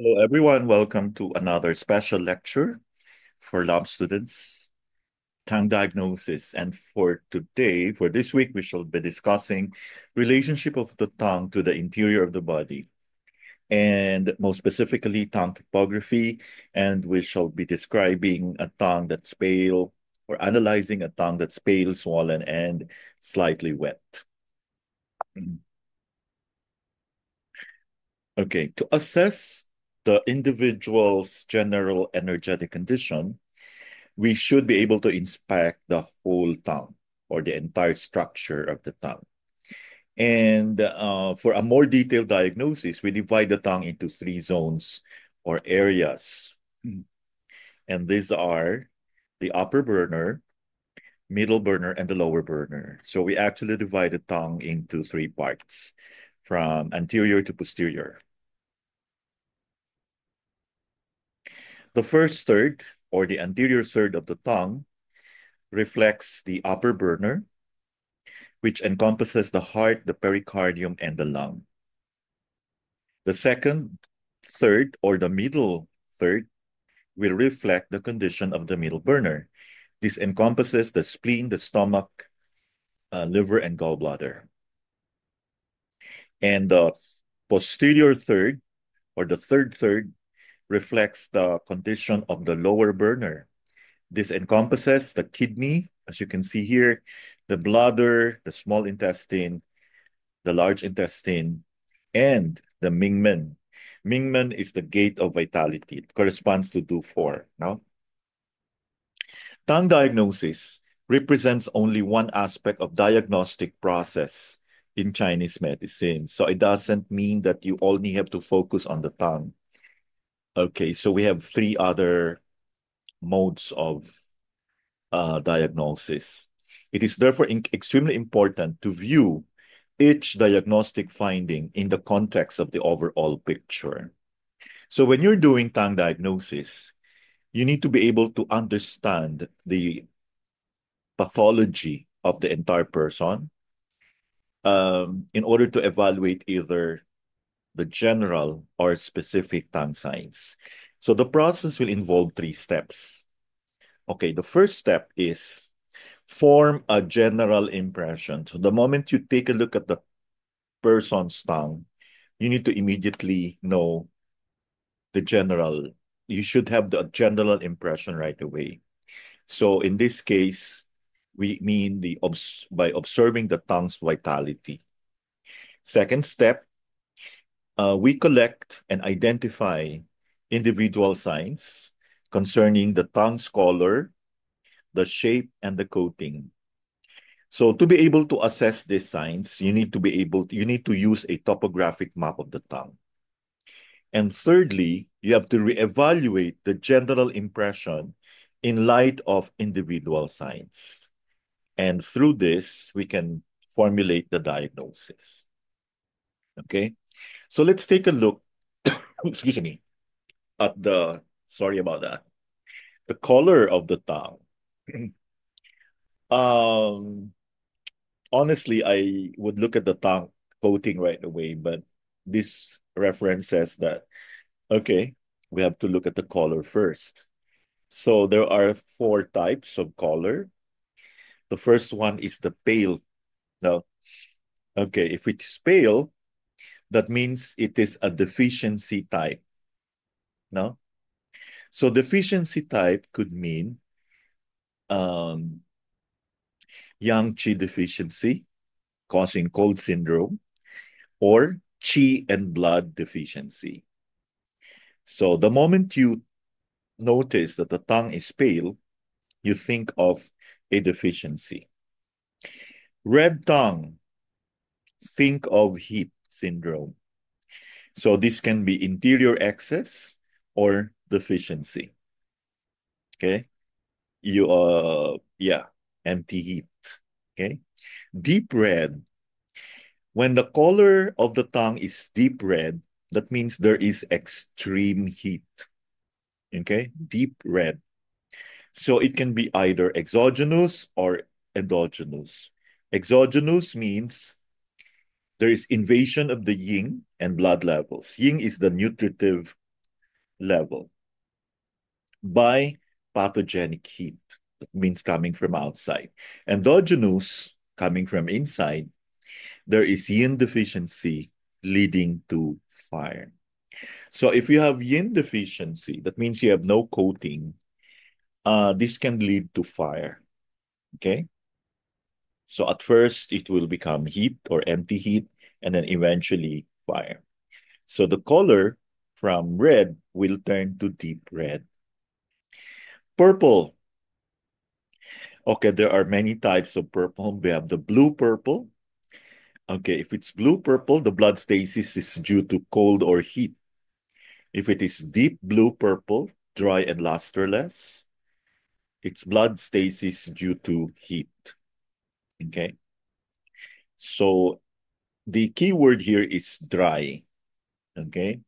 Hello, everyone. Welcome to another special lecture for lab students, tongue diagnosis. And for today, for this week, we shall be discussing relationship of the tongue to the interior of the body, and most specifically, tongue topography. And we shall be describing a tongue that's pale, or analyzing a tongue that's pale, swollen, and slightly wet. Okay, to assess the individual's general energetic condition, we should be able to inspect the whole tongue or the entire structure of the tongue. And for a more detailed diagnosis, we divide the tongue into three zones or areas. And these are the upper burner, middle burner, and the lower burner. So we actually divide the tongue into three parts, from anterior to posterior. The first third, or the anterior third of the tongue, reflects the upper burner, which encompasses the heart, the pericardium, and the lung. The second third, or the middle third, will reflect the condition of the middle burner. This encompasses the spleen, the stomach, liver, and gallbladder. And the posterior third, or the third third, reflects the condition of the lower burner. This encompasses the kidney, as you can see here, the bladder, the small intestine, the large intestine, and the Mingmen. Mingmen is the gate of vitality. It corresponds to Do4. Now, tongue diagnosis represents only one aspect of diagnostic process in Chinese medicine. So it doesn't mean that you only have to focus on the tongue. Okay, so we have three other modes of diagnosis. It is therefore extremely important to view each diagnostic finding in the context of the overall picture. So when you're doing tongue diagnosis, you need to be able to understand the pathology of the entire person in order to evaluate either the general or specific tongue signs. So the process will involve three steps. Okay, the first step is form a general impression. So the moment you take a look at the person's tongue, you need to immediately know the general. You should have the general impression right away. So in this case, we mean by observing the tongue's vitality. Second step, we collect and identify individual signs concerning the tongue's color, the shape, and the coating. So to be able to assess these signs, you need to use a topographic map of the tongue. And thirdly, you have to reevaluate the general impression in light of individual signs. And through this, we can formulate the diagnosis. Okay, so let's take a look, excuse me, at sorry about that, the color of the tongue. Um, Honestly, I would look at the tongue coating right away, but this reference says that, okay, we have to look at the color first. So there are four types of color. The first one is the pale. Now, okay, if it's pale, that means it is a deficiency type. No? So deficiency type could mean um, yang qi deficiency, causing cold syndrome, or qi and blood deficiency. So the moment you notice that the tongue is pale, you think of a deficiency. Red tongue, think of heat syndrome. So this can be interior excess or deficiency. Okay. Yeah, empty heat. Okay. Deep red. When the color of the tongue is deep red, that means there is extreme heat. Okay. Deep red. So it can be either exogenous or endogenous. Exogenous means there is invasion of the yin and blood levels. Yin is the nutritive level by pathogenic heat. That means coming from outside. Endogenous, coming from inside, there is yin deficiency leading to fire. So if you have yin deficiency, that means you have no coating. This can lead to fire. Okay. So at first it will become heat or empty heat, and then eventually fire. So the color from red will turn to deep red. Purple. Okay, there are many types of purple. We have the blue purple. Okay, if it's blue purple, the blood stasis is due to cold or heat. If it is deep blue purple, dry and lusterless, it's blood stasis due to heat. Okay. So the key word here is dry. Okay.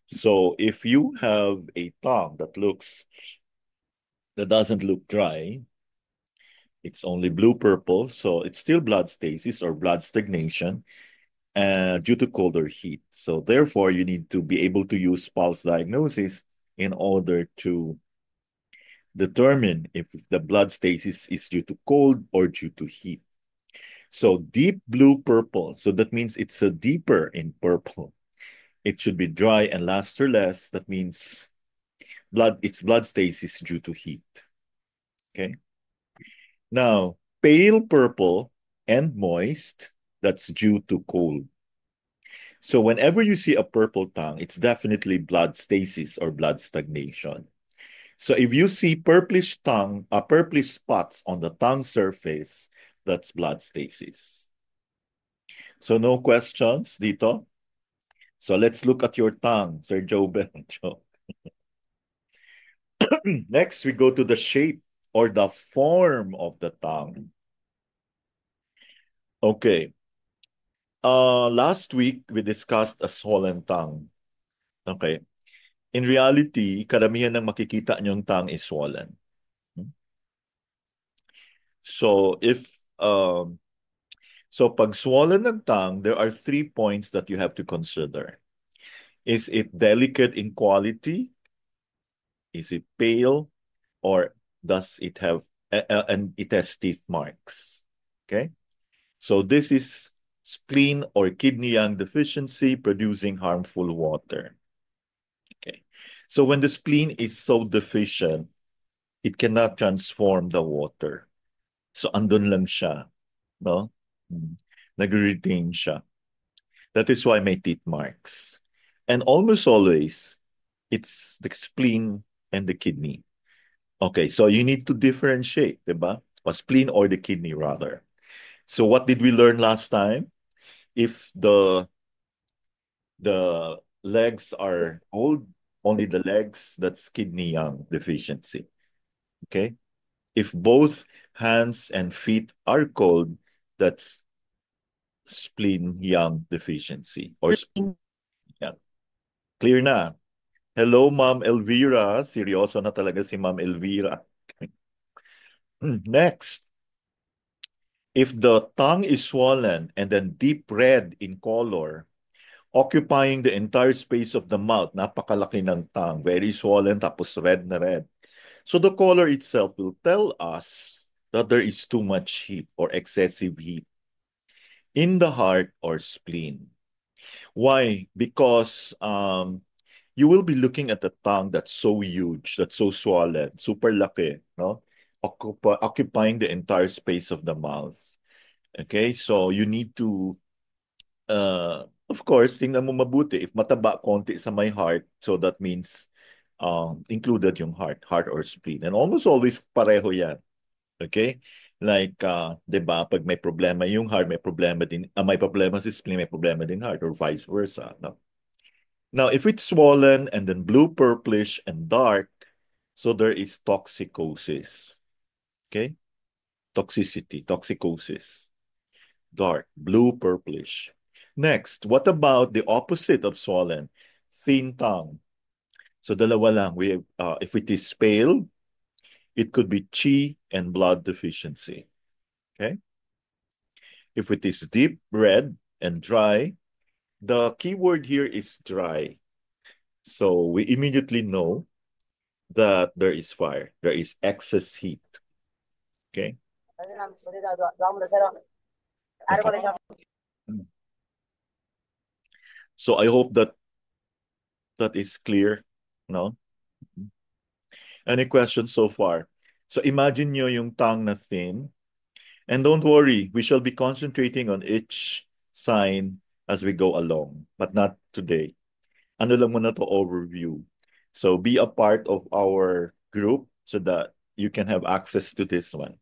So if you have a tongue that doesn't look dry, it's only blue purple, so it's still blood stasis or blood stagnation due to cold or heat. So therefore, you need to be able to use pulse diagnosis in order to determine if the blood stasis is due to cold or due to heat. So deep blue purple, so that means it's a deeper in purple. It should be dry and lusterless. That means it's blood stasis due to heat. Okay. Now, pale purple and moist, that's due to cold. So whenever you see a purple tongue, it's definitely blood stasis or blood stagnation. So if you see purplish spots on the tongue surface, that's blood stasis. So no questions, dito? So let's look at your tongue, Sir Joe Benjo. Next, we go to the shape or the form of the tongue. Okay. Last week, we discussed a swollen tongue. Okay. In reality, karamihan ng makikita niyong tongue is swollen. So pag swollen ng tongue, there are 3 points that you have to consider. Is it delicate in quality? Is it pale? Or does it have and it has teeth marks? Okay. So this is spleen or kidney yang deficiency producing harmful water. Okay. So when the spleen is so deficient, it cannot transform the water. So andun lang siya, no? Nag-retain siya. That is why may teeth marks. And almost always, it's the spleen and the kidney. Okay, so you need to differentiate, diba? A spleen or the kidney, rather. So what did we learn last time? If the legs are old, only the legs, that's kidney yang deficiency. Okay? If both hands and feet are cold, that's spleen yang deficiency or spleen yang. Clear na? Hello, Ma'am Elvira. Seryoso na talaga si Ma'am Elvira. Next, if the tongue is swollen and then deep red in color, occupying the entire space of the mouth, napakalaki ng tongue, very swollen, tapos red na red. So the color itself will tell us that there is too much heat or excessive heat in the heart or spleen. Why? Because you will be looking at the tongue that's so huge, that's so swollen, super laki, no? Occupying the entire space of the mouth. Okay, so you need to, of course, tingnan mo mabuti. If mataba konti sa may heart, so that means included yung heart or spleen. And almost always pareho yan. Okay? Like, 'di ba, pag may problema yung heart, may problema din, may problema si spleen, may problema din heart, or vice versa. No? Now, if it's swollen and then blue, purplish, and dark, so there is toxicosis. Okay? Toxicosis. Dark, blue, purplish. Next, what about the opposite of swollen? Thin tongue. So dalawa lang. If it is pale, it could be qi and blood deficiency. Okay? If it is deep red and dry, the key word here is dry. So we immediately know that there is fire, there is excess heat. Okay. Okay. So I hope that that is clear. No? Any questions so far? So imagine nyo yung tongue na thin. And don't worry, we shall be concentrating on each sign as we go along, but not today. Ano lang muna to overview. So be a part of our group so that you can have access to this one.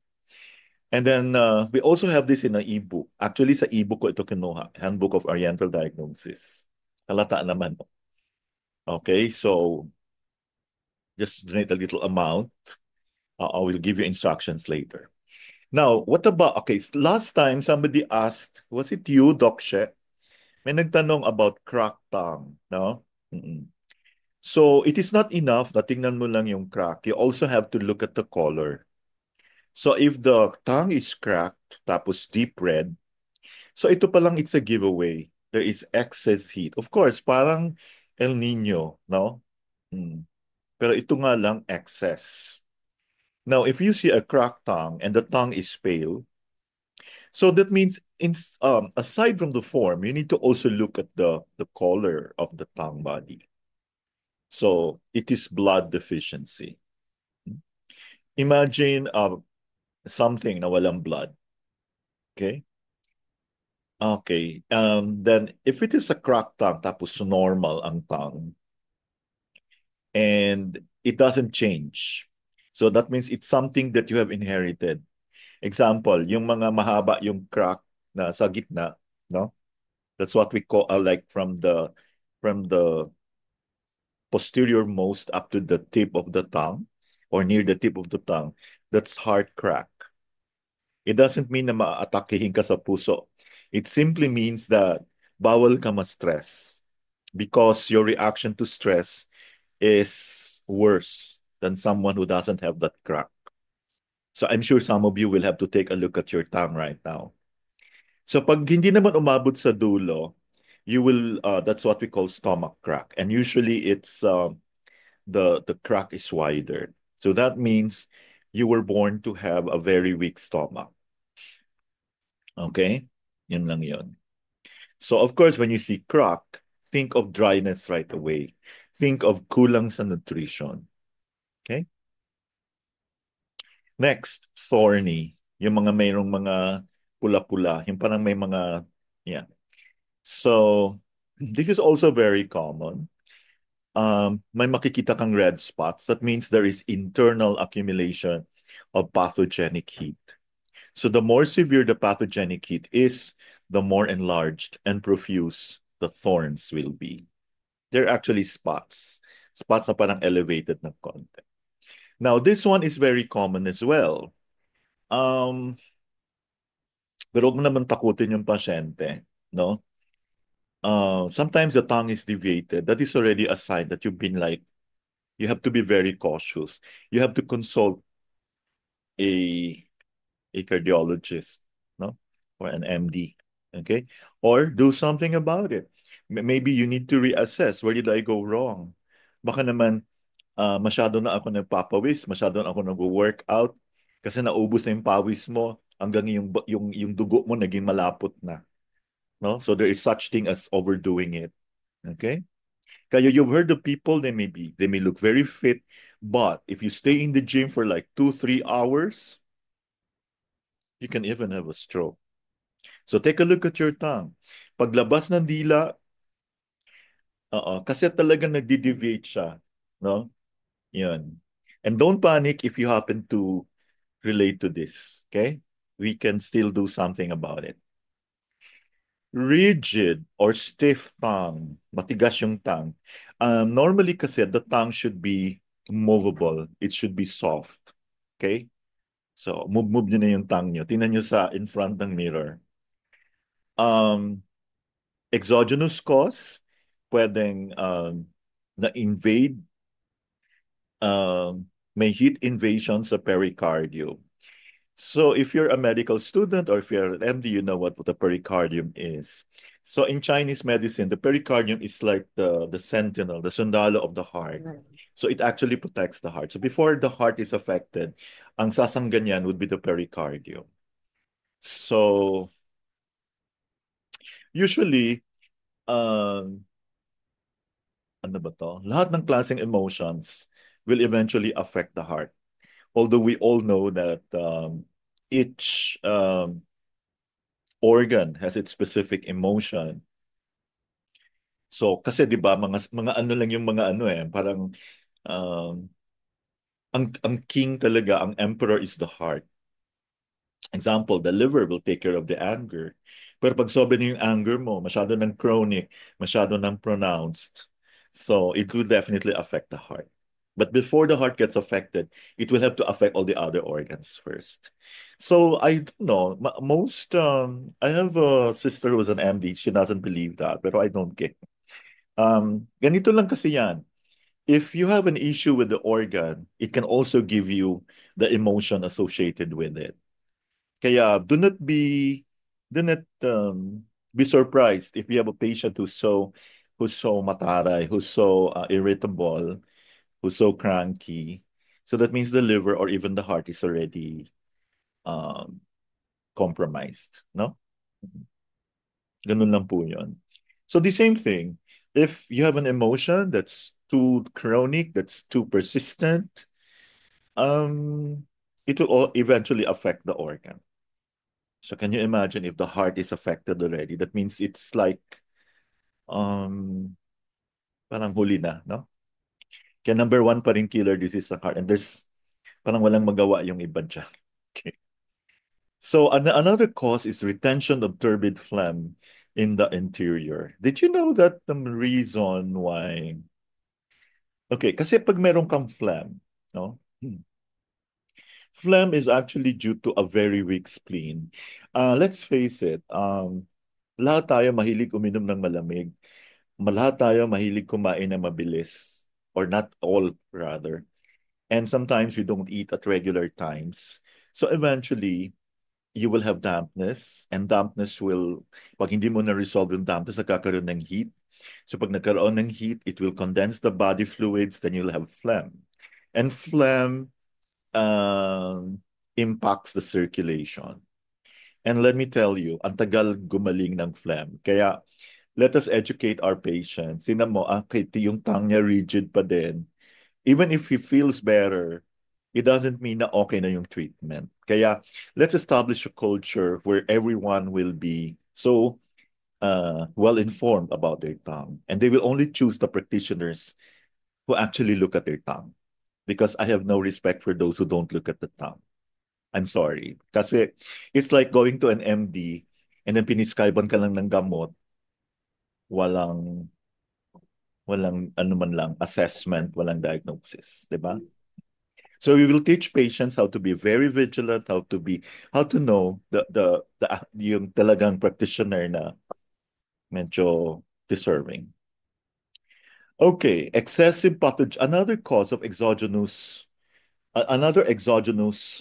And then we also have this in an ebook. Actually, sa ebook ko ito kinuha, Handbook of Oriental Diagnosis. Halata naman. Okay, so just donate a little amount. I will give you instructions later. Now, what about, okay, last time somebody asked, was it you, Doc She? May nagtanong about crack tongue, no? Mm-mm. So, it is not enough na tingnan mo lang yung crack. You also have to look at the color. So, if the tongue is cracked, tapos deep red, so ito pa lang, it's a giveaway. There is excess heat. Of course, parang El Nino, no? Mm. Pero ito nga lang, excess. Now, if you see a cracked tongue and the tongue is pale, so that means aside from the form, you need to also look at the color of the tongue body. So it is blood deficiency. Imagine something na walang blood. Okay? Okay. Then if it is a cracked tongue, tapos normal ang tongue, and it doesn't change. So that means it's something that you have inherited. Example, yung mga mahaba yung crack na sa gitna, no? That's what we call like from the posterior most up to the tip of the tongue or near the tip of the tongue. That's heart crack. It doesn't mean na maaatakihin ka sa puso. It simply means that bawal ka ma-stress because your reaction to stress is worse than someone who doesn't have that crack. So I'm sure some of you will have to take a look at your tongue right now. So pag hindi naman umabot sa dulo, you will that's what we call stomach crack. And usually it's the crack is wider. So that means you were born to have a very weak stomach. Okay? Yun lang yun. So of course, when you see crack, think of dryness right away. Think of kulang sa nutrition. Okay? Next, thorny. Yung mga mayroong mga pula-pula. Yung parang may mga, yeah. So, this is also very common. May makikita kang red spots. That means there is internal accumulation of pathogenic heat. So the more severe the pathogenic heat is, the more enlarged and profuse the thorns will be. They're actually spots. Spots na parang elevated na konti. Now, this one is very common as well. Pero huwag mo naman takutin yung pasyente, no? Sometimes the tongue is deviated. That is already a sign that you've been like, you have to be very cautious. You have to consult a cardiologist, no? Or an MD, okay? Or do something about it. Maybe you need to reassess, where did I go wrong? Baka naman masyado na ako nagpapawis, masyado na ako nag-workout kasi naubos na yung pawis mo hanggang yung dugo mo naging malapot na, no? So there is such thing as overdoing it. Okay? Kaya you've heard of people, they may look very fit, but if you stay in the gym for like 2-3 hours, you can even have a stroke. So take a look at your tongue. Paglabas ng dila, kasi talagang nagdi-deviate siya, no? Yan. And don't panic if you happen to relate to this, okay? We can still do something about it. Rigid or stiff tongue, matigas yung tongue. Normally kasi the tongue should be movable. It should be soft, okay? So, move nyo na yung tongue nyo. Tingnan nyo sa in front ng mirror. Exogenous cause, pwedeng na-invade, may heat invasion sa pericardium. So if you're a medical student or if you're an MD, you know what the pericardium is. So in Chinese medicine, the pericardium is like the sentinel, the sundalo of the heart. So it actually protects the heart. So before the heart is affected, ang sasangganyan would be the pericardium. So usually, um, ano ba to? Lahat ng klaseng emotions will eventually affect the heart. Although we all know that each organ has its specific emotion. So kasi 'di ba mga ano lang yung mga ano parang um, ang king talaga, ang emperor is the heart. Example, the liver will take care of the anger. Pero pag sobrang yung anger mo, masyado ng chronic, masyado ng pronounced, so it will definitely affect the heart. But before the heart gets affected, it will have to affect all the other organs first. So I don't know. I have a sister who was an MD. She doesn't believe that, pero I don't get. Ganito lang kasi yan. If you have an issue with the organ, it can also give you the emotion associated with it. Kaya do not be surprised if you have a patient who's so mataray, who's so irritable, who's so cranky. So that means the liver or even the heart is already um, compromised, no? Ganun lang po yun. So the same thing, if you have an emotion that's too chronic, that's too persistent, um, it will all eventually affect the organ. So can you imagine if the heart is affected already? That means it's like um parang huli na, no? Kaya number one pa rin killer disease sa heart and there's parang walang magawa yung iba dyan. Okay. So another cause is retention of turbid phlegm in the interior. Did you know that the reason why? Okay, kasi pag meron kang phlegm, no? Phlegm is actually due to a very weak spleen. Let's face it, lahat tayo mahilig uminom ng malamig. Lahat tayo mahilig kumain na mabilis. Or not all, rather. And sometimes we don't eat at regular times. So eventually, you will have dampness. And dampness will, pag hindi mo na-resolve yung dampness, nagkakaroon ng heat. So pag nagkaroon ng heat, it will condense the body fluids, then you'll have phlegm. And phlegm impacts the circulation. And let me tell you, ang tagal gumaling ng phlegm. Kaya let us educate our patients. Sinan mo, yung tongue niya rigid pa din. Even if he feels better, it doesn't mean na okay na yung treatment. Kaya let's establish a culture where everyone will be so well informed about their tongue. And they will only choose the practitioners who actually look at their tongue. Because I have no respect for those who don't look at the tongue. I'm sorry. Kasi it's like going to an MD and then piniscribean ka lang ng gamot, walang walang ano man lang assessment, walang diagnosis, 'di ba? So we will teach patients how to be very vigilant, how to know yung talagang practitioner na medyo deserving. Okay, excessive pathogen. Another exogenous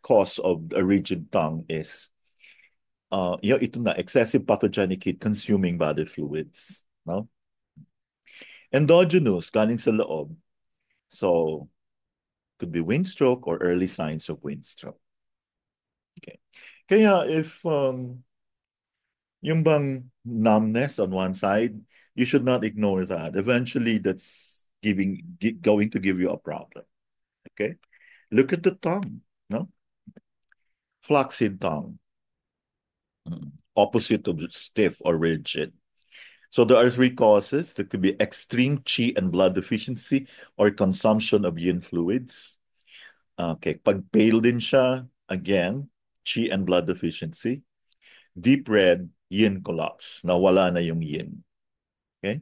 cause of a rigid tongue is ito na, excessive pathogenic heat consuming body fluids. No? Endogenous, galing sa loob. So, could be wind stroke or early signs of wind stroke. Okay. Kaya if yung bang numbness on one side, you should not ignore that. Eventually, that's going to give you a problem. Okay? Look at the tongue, no? Flaccid tongue. Opposite of stiff or rigid. So there are three causes. There could be extreme qi and blood deficiency or consumption of yin fluids. Okay, pag pale din siya, again, qi and blood deficiency. Deep red, yin collapse. Nawala na yung yin. Okay?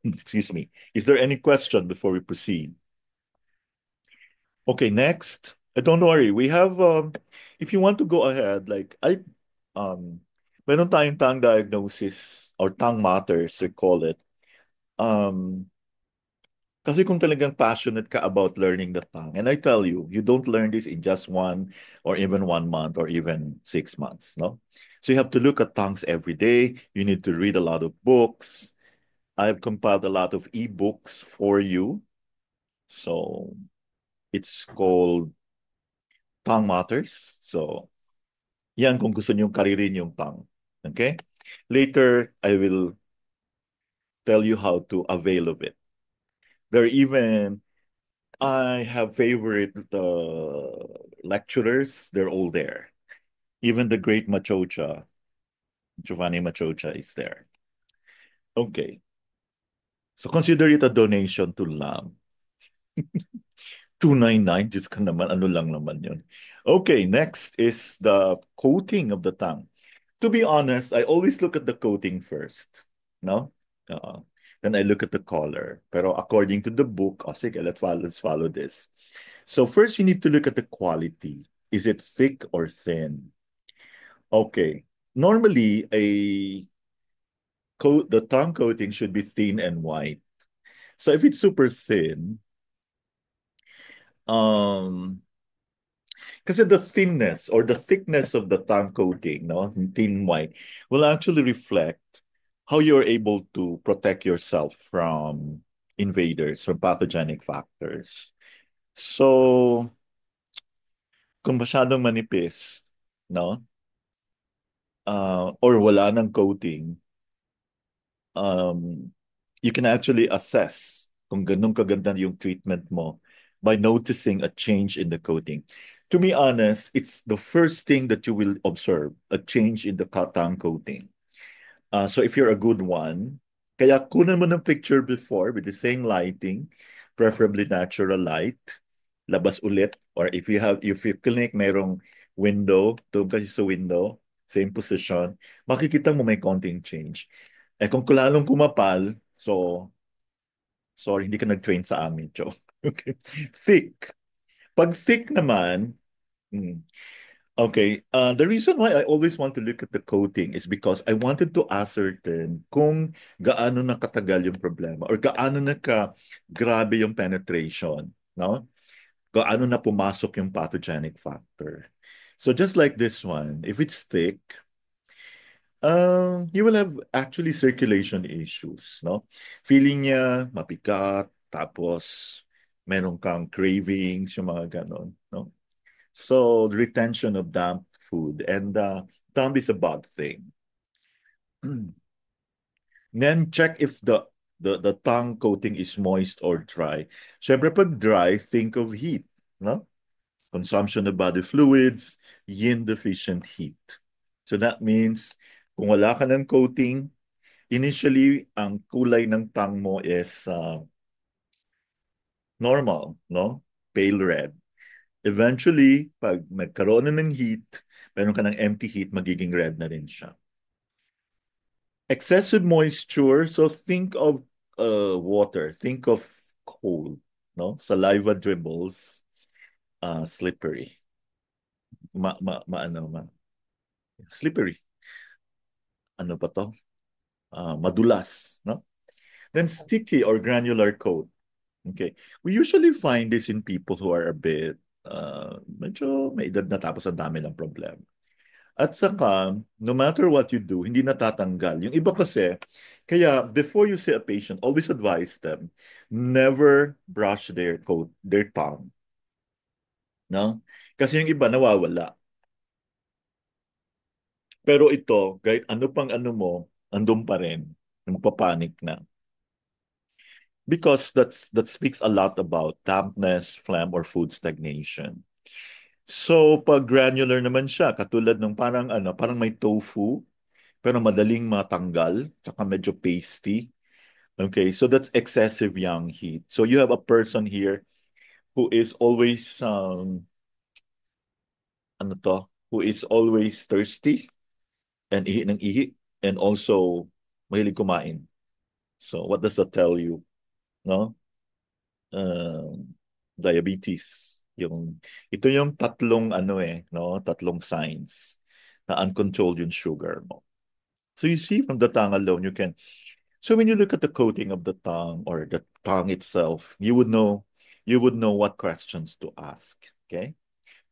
Excuse me. Is there any question before we proceed? Okay, next. Don't worry. We have, if you want to go ahead, meron tayong tongue diagnosis or tongue matters, we call it. Kasi kung talagang passionate ka about learning the tongue, and I tell you, you don't learn this in just 1 or even 1 month or even 6 months, no? So you have to look at tongues every day. You need to read a lot of books. I've compiled a lot of ebooks for you. So it's called Tongue Matters. So yan kung gusto niyong karirin yung tongue. Okay? Later, I will tell you how to avail of it. There even I have favorite lecturers. They're all there. Even the great Machocha, Giovanni Machocha is there. Okay. So consider it a donation to LAM. 299, just ka naman, ano lang naman yun. Okay, next is the coating of the tongue. To be honest, I always look at the coating first. No? Uh, then I look at the color. Pero according to the book, oh, sige, let's follow this. So first you need to look at the quality. Is it thick or thin? Okay. Normally, the tongue coating should be thin and white. So if it's super thin, um, kasi the thinness or the thickness of the tongue coating, no, thin white, will actually reflect how you're able to protect yourself from invaders, from pathogenic factors. So, kung masyadong manipis, no, or wala ng coating, um, you can actually assess kung ganun kaganda yung treatment mo by noticing a change in the coating. To be honest, it's the first thing that you will observe, a change in the tongue coating. So if you're a good one, kaya kunan mo ng picture before with the same lighting, preferably natural light, labas ulit, or if your clinic merong window, doon kasi sa window, same position, makikita mo may konting change. Eh kung lalong kumapal, so sorry, hindi ka nag-train sa amin, Joe. Okay. Thick. Pag thick naman, okay, the reason why I always want to look at the coating is because I wanted to ascertain kung gaano na katagal yung problema or gaano na ka grabe yung penetration, no? Gaano na pumasok yung pathogenic factor. So just like this one, if it's thick, you will have actually circulation issues, no? Feeling niya mabigat, tapos meron kang cravings, yung mga ganon, no? So retention of damp food, and damp is a bad thing. Then check if the tongue coating is moist or dry. Siyempre pag dry, think of heat, no? Consumption of body fluids, yin deficient heat. So that means kung wala ka ng coating, initially ang kulay ng tongue mo is normal, no? Pale red. Eventually, pag nagkaroon na ng heat, meron ka ng empty heat, magiging red na rin siya. Excessive moisture, so think of water, think of cold, no? Saliva dribbles, slippery. Ano ma, slippery. Ano pa to? Madulas, no? Then sticky or granular coat. Okay. We usually find this in people who are a bit medyo may edad na tapos ang dami ng problema. At saka, no matter what you do, hindi natatanggal. Yung iba kasi, kaya before you see a patient, always advise them, never brush their tongue. No? Kasi yung iba nawawala. Pero ito, kahit ano pang ano mo, andun pa rin. Magpapanik na. Because that speaks a lot about dampness, phlegm, or food stagnation. So, pag granular naman siya, katulad ng parang may tofu, pero madaling matanggal, tsaka medyo pasty. Okay, so that's excessive yang heat. So you have a person here who is always ano to, who is always thirsty and ihi ng ihi and also mahilig kumain. So what does that tell you? No? Diabetes. Ito yung tatlong no? Tatlong signs na uncontrolled yung sugar mo. So you see from the tongue alone, so when you look at the coating of the tongue or the tongue itself, you would know what questions to ask. Okay?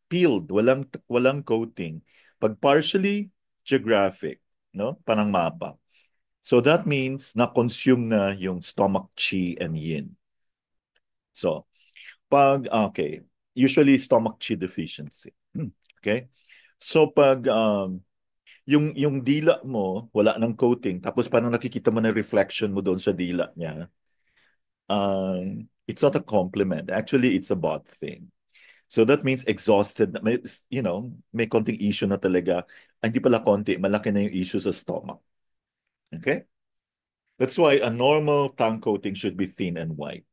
Peeled, walang coating. Pag partially, geographic, no? Parang mapa. So that means na-consume na yung stomach chi and yin. So, okay, usually stomach chi deficiency. Okay? So pag yung dila mo wala ng coating tapos parang nakikita mo na reflection mo doon sa dila niya, it's not a compliment. Actually, it's a bad thing. So that means exhausted, may, may konting issue na talaga. Ay, hindi pala konti, malaki na yung issue sa stomach. Okay? That's why a normal tongue coating should be thin and white.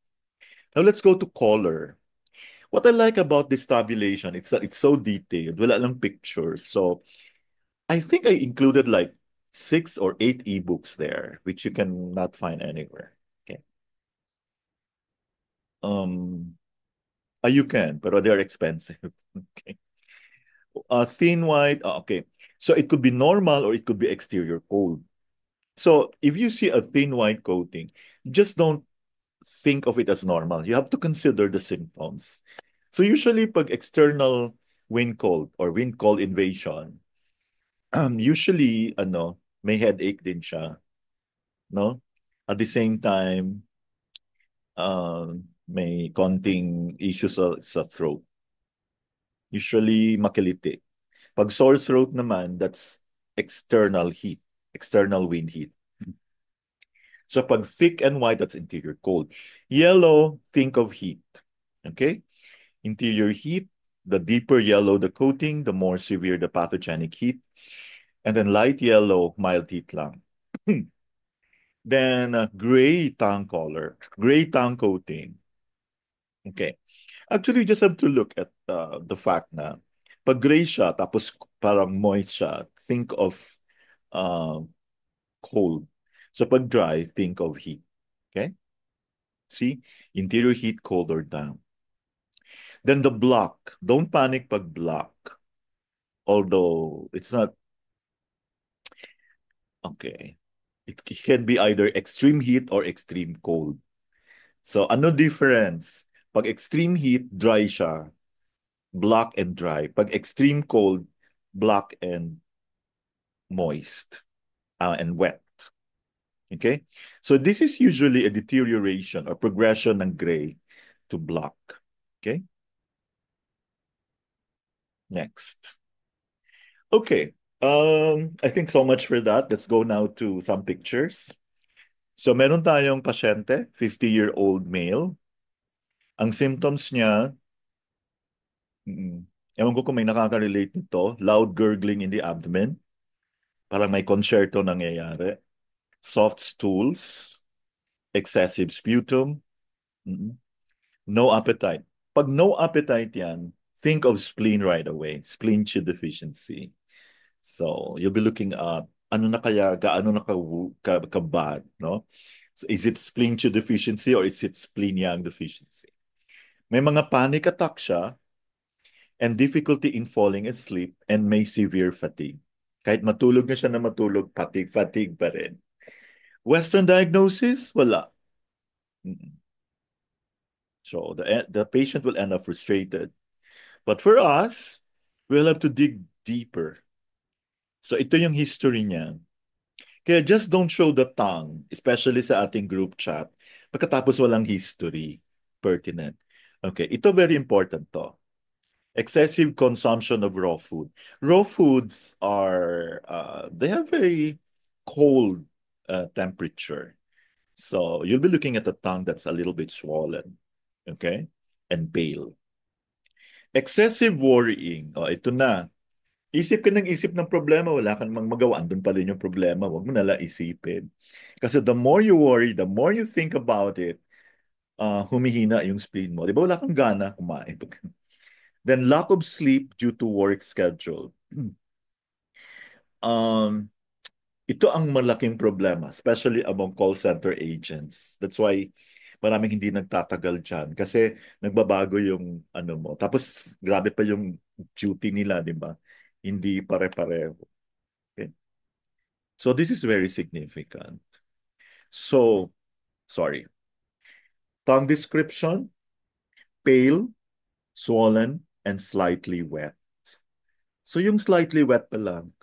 Now let's go to color. What I like about this tabulation, it's that it's so detailed. Wala lang pictures. So I think I included like 6 or 8 ebooks there, which you cannot find anywhere. Okay. Um, you can, but they're expensive. Okay. Thin white. Okay. So it could be normal or it could be exterior cold. So if you see a thin white coating, just don't think of it as normal. You have to consider the symptoms. So usually pag external wind cold or wind cold invasion, usually may headache din siya, no? At the same time, may konting issues sa throat. Usually makiliti. Pag sore throat naman, that's external heat, external wind heat. So pag thick and white, that's interior cold. Yellow, think of heat. Okay? Interior heat, the deeper yellow the coating, the more severe the pathogenic heat. And then light yellow, mild heat lang. Then gray tongue color, gray tongue coating. Okay. Actually, you just have to look at the fact na pag gray siya, tapos parang moist siya, think of uh, cold. So pag dry, think of heat. Okay? See? Interior heat, cold or damp. Then the block. Don't panic pag block. Although it's not okay. It can be either extreme heat or extreme cold. So ano difference? Pag extreme heat, dry siya. Black and dry. Pag extreme cold, black and moist and wet. Okay? So this is usually a deterioration or progression ng gray to black. Okay? Next. Okay. I think so much for that. Let's go now to some pictures. So meron tayong pasyente, 50-year-old male. Ang symptoms niya, ewan ko kung may nakaka-relate nito, loud gurgling in the abdomen, parang may concerto nangyayari, soft stools, excessive sputum, mm, no appetite. Pag no appetite yan, think of spleen right away, spleen chi deficiency. So you'll be looking at ano na kaya, gaano na ka-bad, no? So is it spleen chi deficiency or is it spleen yang deficiency? May mga panic attack siya and difficulty in falling asleep and may severe fatigue. Kahit matulog na siya na matulog, fatigue pa rin. Western diagnosis? Wala. So the patient will end up frustrated. But for us, we'll have to dig deeper. So ito yung history niya. Kaya just don't show the tongue, especially sa ating group chat, pagkatapos walang history pertinent. Okay, ito very important to. Excessive consumption of raw food. Raw foods are, they have very cold temperature. So you'll be looking at a tongue that's a little bit swollen, okay, and pale. Excessive worrying. Oh, ito na. Isip ka ng isip ng problema, wala kang mang magawa. Andun pa rin yung problema. Huwag mo nala isipin. Kasi the more you worry, the more you think about it, humihina yung spleen mo. Di ba wala kang gana kumain? Then lack of sleep due to work schedule. Um, ito ang malaking problema, especially among call center agents. That's why maraming hindi nagtatagal dyan kasi nagbabago yung ano mo. Tapos grabe pa yung duty nila, di ba? Hindi pare-pareho. Okay? So this is very significant. So, sorry. Tongue description, pale, swollen, and slightly wet. So yung slightly wet pa lang,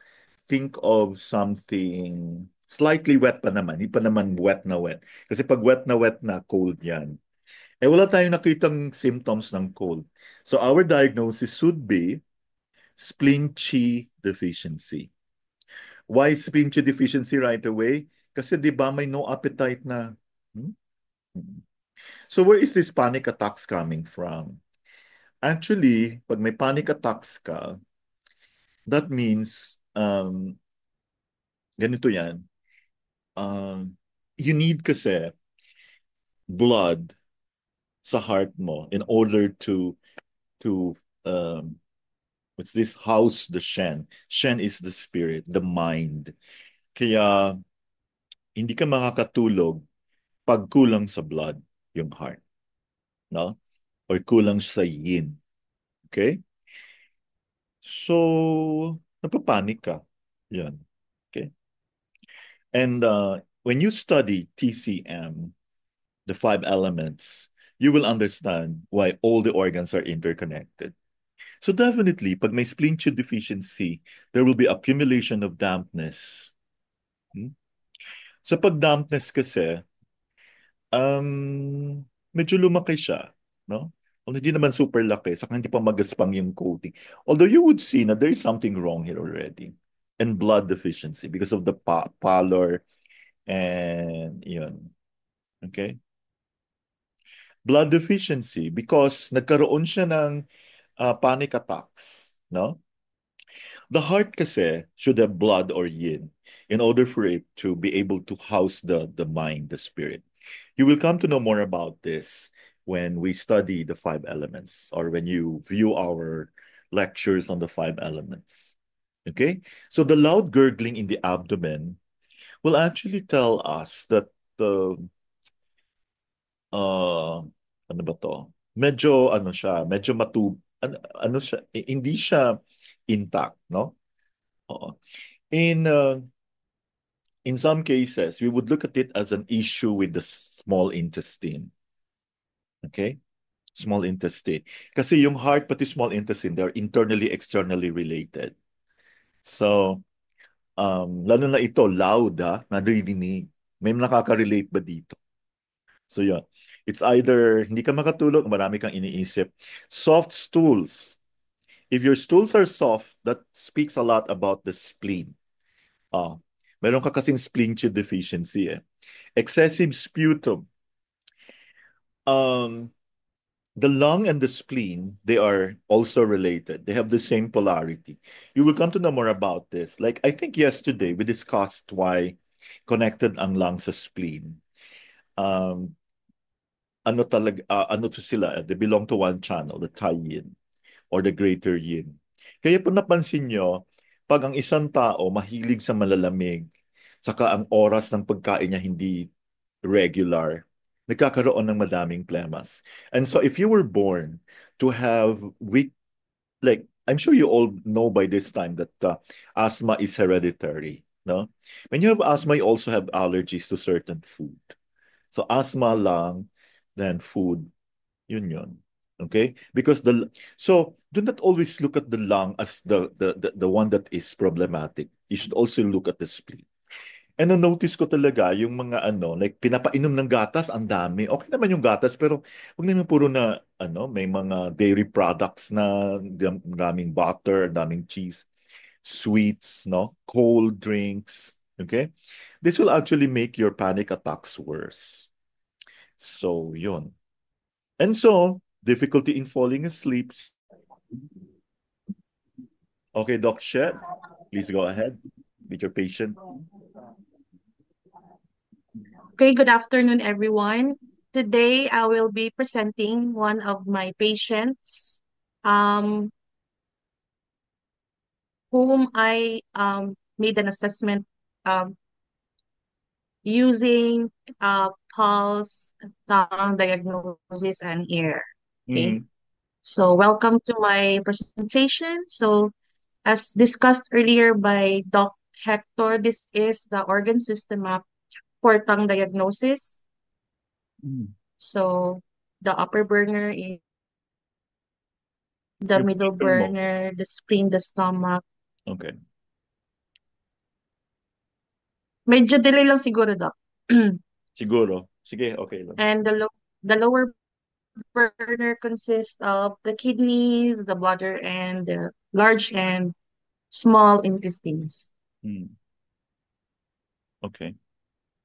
think of something slightly wet pa naman. Hindi pa naman wet na wet. Kasi pag wet na, cold yan. Eh wala tayong nakitang symptoms ng cold. So our diagnosis should be spleen chi deficiency. Why spleen chi deficiency right away? Kasi di ba may no appetite na. Hmm? So where is this panic attacks coming from? Actually, pag may panic attacks ka, that means ganito yan. You need kasi blood sa heart mo in order to um, what's this, house the Shen. Shen is the spirit, the mind. Kaya hindi ka makakatulog pag kulang sa blood yung heart, no? Or kulang sa yin. Okay? So, napapanik ka. Yan. Okay? And when you study TCM, the five elements, you will understand why all the organs are interconnected. So definitely, pag may spleen tube deficiency, there will be accumulation of dampness. Hmm? So pag dampness kasi, medyo lumaki siya, no? Although hindi naman super laki, saka hindi pa magaspang yung coating. Although you would see na there is something wrong here already. And blood deficiency because of the pallor and yun. Okay? Blood deficiency because nagkaroon siya ng panic attacks, no? The heart kasi should have blood or yin in order for it to be able to house the mind, the spirit. You will come to know more about this when we study the five elements or when you view our lectures on the five elements. Okay? So the loud gurgling in the abdomen will actually tell us that the ano ba to? Medyo ano siya, medyo ano siya, hindi siya intact, no? Oo. In uh, in some cases, we would look at it as an issue with the small intestine. Okay? Small intestine. Kasi yung heart pati small intestine, they're internally, externally related. So, lalo na ito, loud ha, naririnig. May nakaka-relate ba dito? So, yun. It's either hindi ka makatulog, marami kang iniisip. Soft stools. If your stools are soft, that speaks a lot about the spleen. Ah, meron ka kasing spleen deficiency eh. Excessive sputum. Um, the lung and the spleen, they are also related. They have the same polarity. You will come to know more about this. Like, I think yesterday we discussed why connected ang lung sa spleen. Um, ano to sila, they belong to one channel, the Tai Yin or the Greater Yin. Kaya po napansin nyo, pag ang isang tao mahilig sa malalamig, saka ang oras ng pagkain niya hindi regular, nagkakaroon ng madaming plemas. And so if you were born to have weak, like, I'm sure you all know by this time that asthma is hereditary, no? When you have asthma, you also have allergies to certain food. So asthma lang, then food, yun. Okay? Because do not always look at the lung as the one that is problematic. You should also look at the spleen. And na-notice ko talaga yung mga ano, like pinapainom ng gatas, ang dami. Okay naman yung gatas, pero huwag naman puro na ano, may mga dairy products na daming butter, daming cheese, sweets, no? Cold drinks, okay? This will actually make your panic attacks worse. So, yun. And so, difficulty in falling asleep. Okay, Doc Shet, please go ahead with your patient. Okay, good afternoon, everyone. Today, I will be presenting one of my patients, um, whom I made an assessment um, using pulse, tongue diagnosis, and ear. Okay, Mm, so welcome to my presentation. So, as discussed earlier by Doc Hector, this is the organ system map for tongue diagnosis. mm. So, the upper burner is the Yung middle picture mo. burner, the spleen, the stomach. Okay. Medyo delay lang siguro, Doc. Siguro. Sige, okay lang. And the lower burner consists of the kidneys, the bladder, and the large and small intestines. Mm, okay.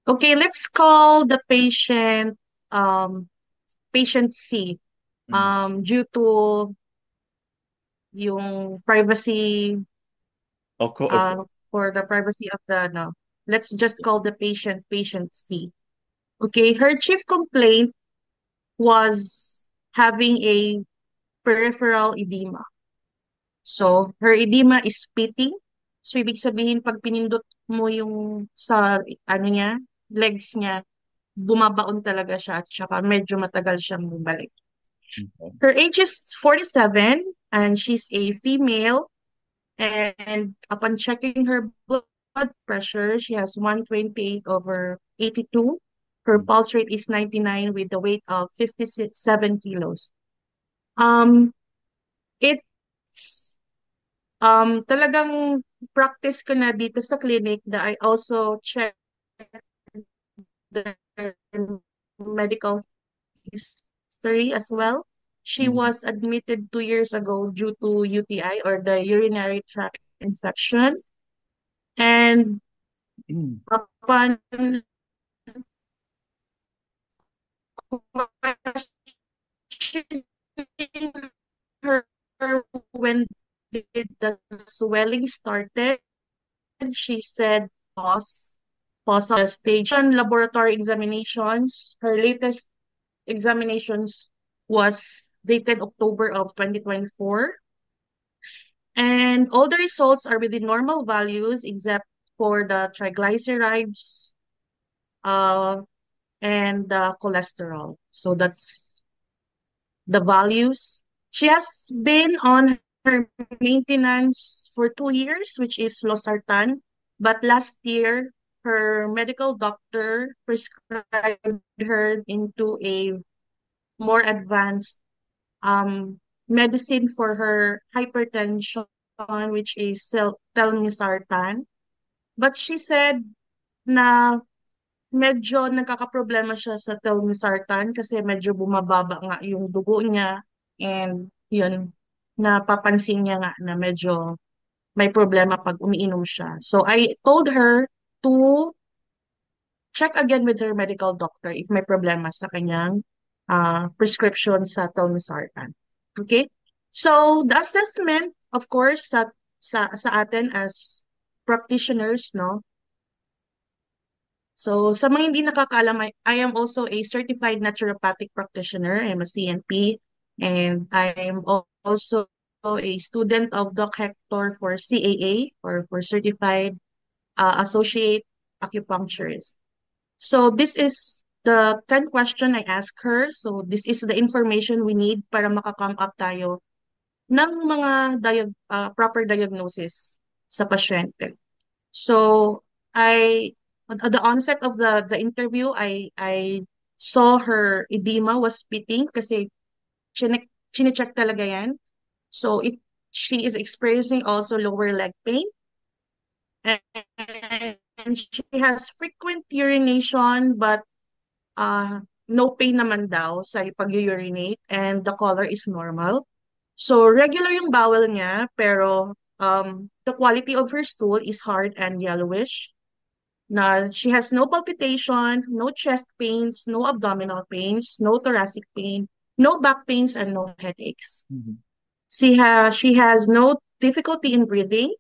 Okay, let's call the patient um patient C. Mm. Due to yung privacy Okay, okay. for the privacy of the no. Let's just call the patient C. Okay, her chief complaint was having a peripheral edema. So, her edema is pitting. So, ibig sabihin, pag pinindot mo yung sa, ano niya, legs niya, bumabaon talaga siya at saka medyo matagal siyang bumalik. Okay. Her age is 47 and she's a female. And upon checking her blood pressure, she has 128/82. Her Mm. pulse rate is 99 with a weight of 57 kilos. Um, it's talagang practice ko na dito sa clinic that I also check the medical history as well. She Mm. was admitted 2 years ago due to UTI or the urinary tract infection. And Mm. upon questioning her when did the swelling started, she said pause on the stage. On laboratory examinations, her latest examinations was dated October of 2024. And all the results are within normal values except for the triglycerides uh, and the cholesterol. So that's the values. She has been on her maintenance for 2 years, which is losartan. But last year, her medical doctor prescribed her into a more advanced medicine for her hypertension, which is telmisartan. But she said na medyo nagkakaproblema siya sa telmisartan kasi medyo bumababa nga yung dugo niya and yun, napapansin niya nga na medyo may problema pag umiinom siya. So I told her to check again with her medical doctor if may problema sa kanyang prescription sa telmisartan. Okay? So the assessment, of course, sa atin as practitioners, no? So, sa mga hindi nakakaalam, I am also a certified naturopathic practitioner. I'm a CNP, and I am also a student of Doc Hector for CAA, or for Certified Associate Acupuncturist. So, this is the 10 question I asked her. So, this is the information we need para makakome up tayo ng mga proper diagnosis sa pasyente. So I at the onset of the interview, I saw her edema was pitting kasi chinecheck talaga yan. So she is experiencing also lower leg pain and she has frequent urination but no pain naman daw sa pag-urinate and the color is normal. So regular yung bowel niya pero the quality of her stool is hard and yellowish. Na she has no palpitation, no chest pains, no abdominal pains, no thoracic pain, no back pains, and no headaches. Mhm. She has no difficulty in breathing,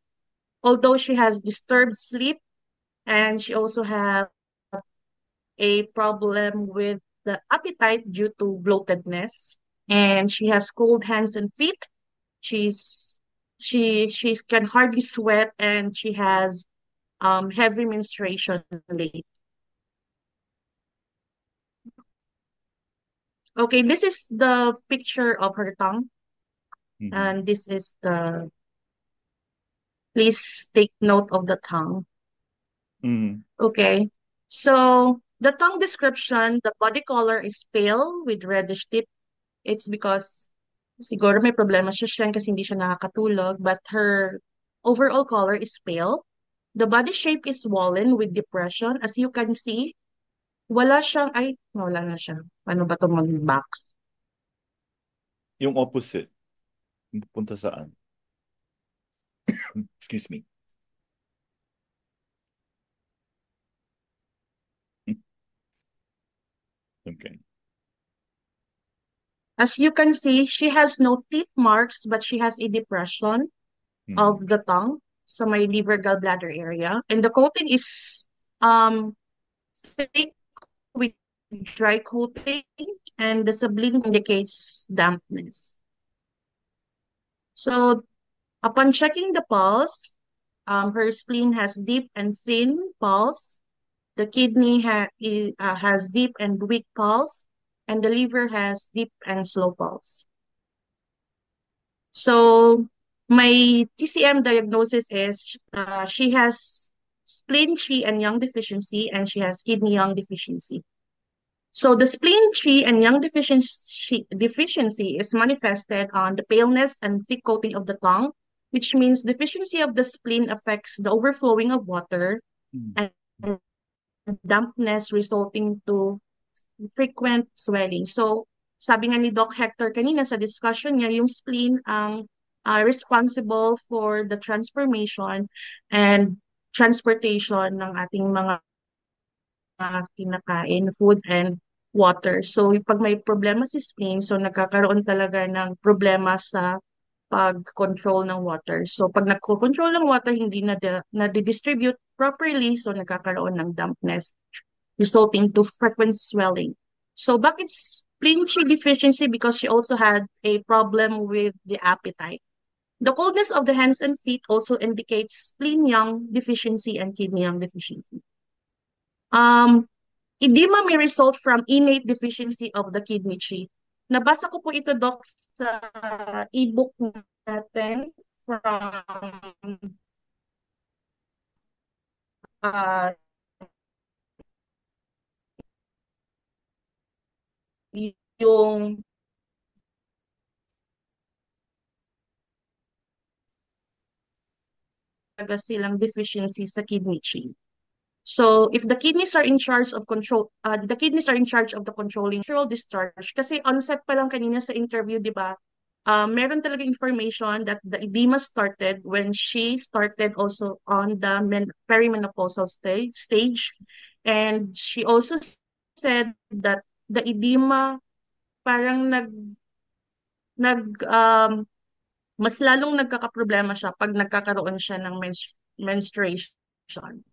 although she has disturbed sleep, and she also has a problem with the appetite due to bloatedness, and she has cold hands and feet. She's she can hardly sweat, and she has heavy menstruation late. Okay, this is the picture of her tongue, Mhm. and this is the, please take note of the tongue. Mhm. Okay, so the tongue description, the body color is pale with reddish tip. It's because siguro may problema siya kasi hindi siya nakakatulog, but her overall color is pale. The body shape is swollen with depression. As you can see, wala siyang, ay, wala na siya. Paano ba ito mag-back? Yung opposite. Punta saan? Excuse me. Okay. As you can see, she has no teeth marks, but she has a depression Hmm. of the tongue, so my liver gallbladder area. And the coating is um thick with dry coating, and the spleen indicates dampness. So upon checking the pulse, her spleen has deep and thin pulse. The kidney has deep and weak pulse, and the liver has deep and slow pulse. So my TCM diagnosis is she has spleen Qi and Yang deficiency, and she has kidney Yang deficiency. So the spleen Qi and Yang deficiency is manifested on the paleness and thick coating of the tongue, which means deficiency of the spleen affects the overflowing of water Hmm. and dampness resulting to frequent swelling. So, sabi nga ni Doc Hector kanina sa discussion niya, yung spleen ang responsible for the transformation and transportation ng ating mga kinakain, food and water. So, pag may problema si spleen, so nagkakaroon talaga ng problema sa pag-control ng water. So, pag nagko-control ng water, hindi na-distribute properly, so nagkakaroon ng dampness resulting to frequent swelling. So bakit spleen Qi deficiency? Because she also had a problem with the appetite. The coldness of the hands and feet also indicates spleen Yang deficiency and kidney Yang deficiency. Um, Edema may result from innate deficiency of the kidney Qi. Nabasa ko po ito, Doc, sa ebook natin from uh, yung silang deficiency sa kidney Qi. So, if the kidneys are in charge of the kidneys are in charge of the controlling natural discharge. Kasi onset pa lang kanina sa interview, di ba? Meron talaga information that the edema started when she started also on the perimenopausal stage. And she also said that the edema parang nag mas lalong nagkakaproblema siya pag nagkakaroon siya ng menstruation.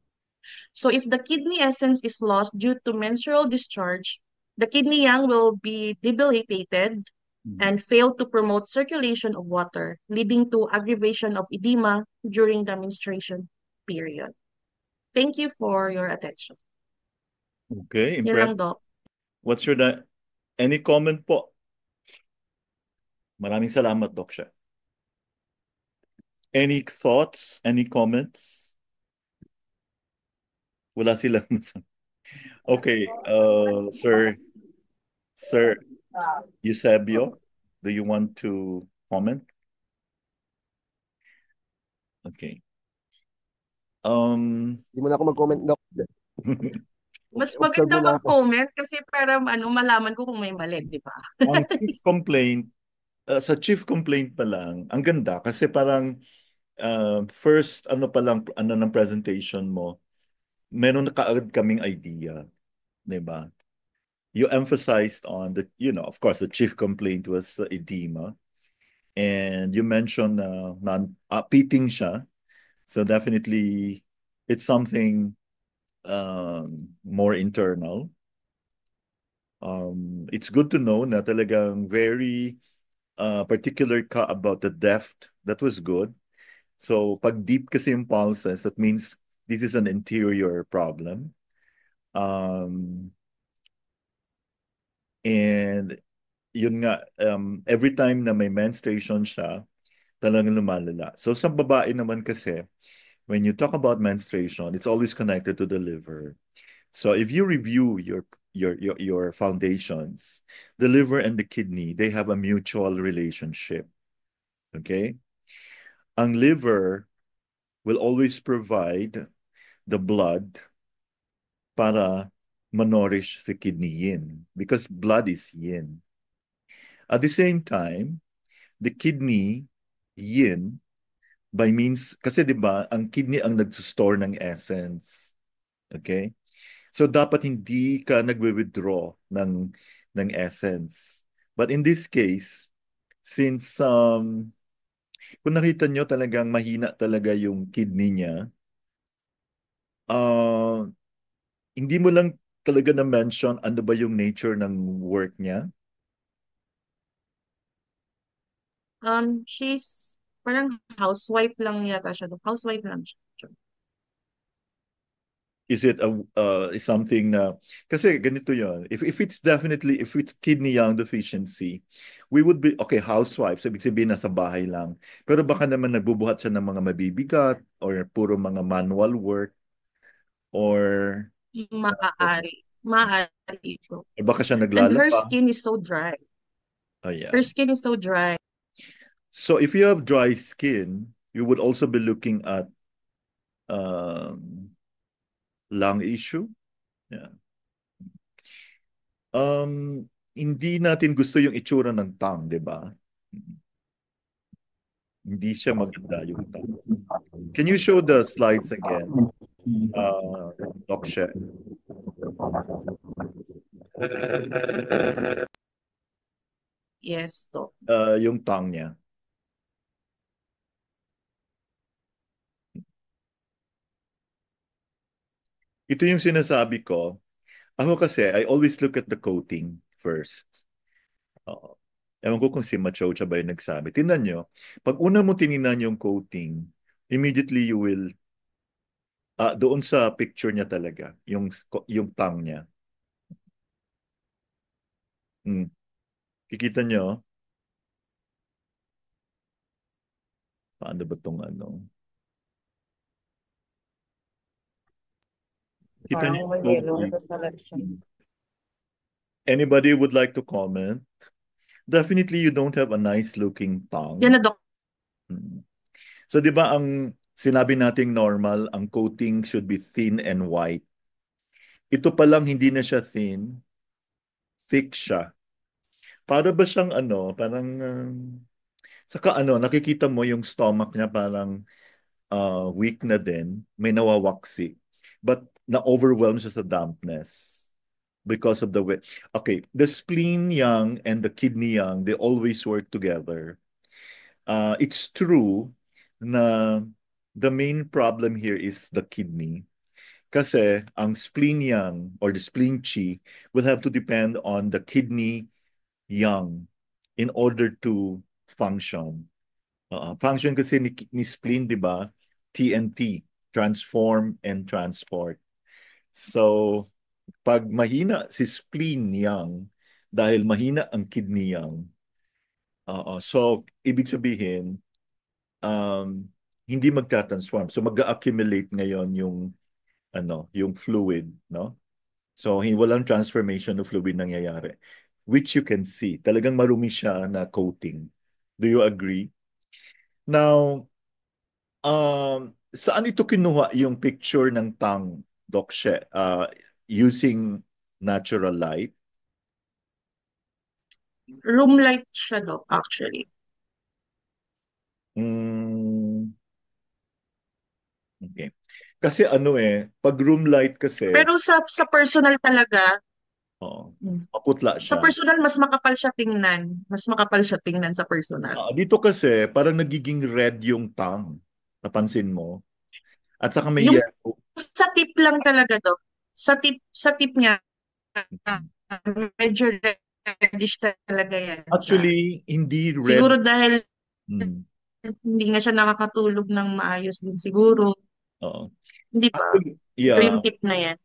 So if the kidney essence is lost due to menstrual discharge, the kidney yang will be debilitated Hmm. and fail to promote circulation of water, leading to aggravation of edema during the menstruation period. Thank you for your attention. Okay, Yun lang, impressive. Doc. What's your any comment po? Maraming salamat, Doc Siya. Any thoughts? Any comments? Wala silang Okay, Sir Eusebio, do you want to comment? Okay. Hindi mo na ako mag-comment, Doc. Mas Observe maganda mo na ako. mag-comment kasi para malaman ko kung may mali, di ba? Ang chief complaint, sa chief complaint pa lang, ang ganda kasi parang first ano pa lang ano ng presentation mo, meron na kaagad kaming idea, 'di ba? You emphasized on the, of course, the chief complaint was edema. And you mentioned pitting siya. So definitely it's something more internal. It's good to know na talagang very particular ka about the depth. That was good. So pag deep kasi yung pulses, that means this is an interior problem. And yun nga, every time na may menstruation siya, talagang lumalala. So sa babae naman kasi, when you talk about menstruation, it's always connected to the liver. So if you review your foundations, the liver and the kidney, they have a mutual relationship. Okay? Ang liver will always provide the blood para manorish si kidney yin because blood is yin. At the same time, the kidney yin by means, kasi di ba, ang kidney ang nagsustor ng essence. Okay? So dapat hindi ka nagwi-withdraw ng essence. But in this case, since kung nakita nyo talagang mahina talaga yung kidney niya, uh, hindi mo lang talaga na-mention ano ba yung nature ng work niya. She's parang housewife lang yata siya. Housewife lang siya. Is it is something na kasi ganito yon. If it's definitely if it's kidney yang deficiency, we would be okay housewife. So ibig sabihin nasa bahay lang. Pero baka naman nagbubuhat siya ng mga mabibigat or puro mga manual work or Maaari. Maaari ito. or baka siya And her naglalaba. skin is so dry. Oh Her yeah. skin is so dry. So if you have dry skin, you would also be looking at um, lung issue. Yeah. Hindi natin gusto yung itsura ng tongue, di ba? Hindi siya maganda yung tongue. Can you show the slides again, Doc She? Yes, to. Yung tongue niya. Ito yung sinasabi ko. Ako kasi, I always look at the coating first. Oo. Ewan ko kung si Machocha ba yung nagsabi. Tingnan nyo, pag una mo tininan yung coating, immediately you will, doon sa picture niya talaga, yung tongue niya. Hmm. Kikita nyo, paano ba tong ano? Kita nyo Parang yung may yellow coating. ito sa selection. Anybody would like to comment? Definitely you don't have a nice looking Yan tongue. na, Dok. Hmm. So 'di ba ang sinabi nating normal, ang coating should be thin and white. Ito pa lang hindi na siya thin, thick siya. Para ba siyang ano, parang saka ano, nakikita mo yung stomach niya parang weak na din, may nawawaksi. But na-overwhelm siya sa dampness because of the wet. Okay, the spleen yang and the kidney yang, they always work together. It's true na the main problem here is the kidney. Kasi ang spleen yang or the spleen qi will have to depend on the kidney yang in order to function. Function kasi ni spleen, di ba? TNT, transform and transport. So, pag mahina si spleen yang, dahil mahina ang kidney yang, so ibig sabihin, um, hindi magta-transform. So mag-accumulate ngayon yung fluid, no? So walang transformation of fluid nangyayari, which you can see. Talagang marumi siya na coating. Do you agree? Now, saan ito kinuha yung picture ng tongue, Doc She? Using natural light? Room light siya, Dok, actually. Mm, okay. Kasi ano pag room light kasi, Pero sa personal talaga, oh, hmm, maputla sa siya. personal, mas makapal siya tingnan. Mas makapal siya tingnan sa personal. Dito kasi, parang nagiging red yung tongue. Napansin mo? At saka may Yung yellow. sa tip lang talaga, Dok. Sa tip niya, medyo reddish talaga yan siya. Actually, hindi red. Siguro dahil Hmm. hindi nga siya nakakatulog ng maayos din siguro. Oo. Hindi ba? Actually, Ito yung yeah. tip na yan.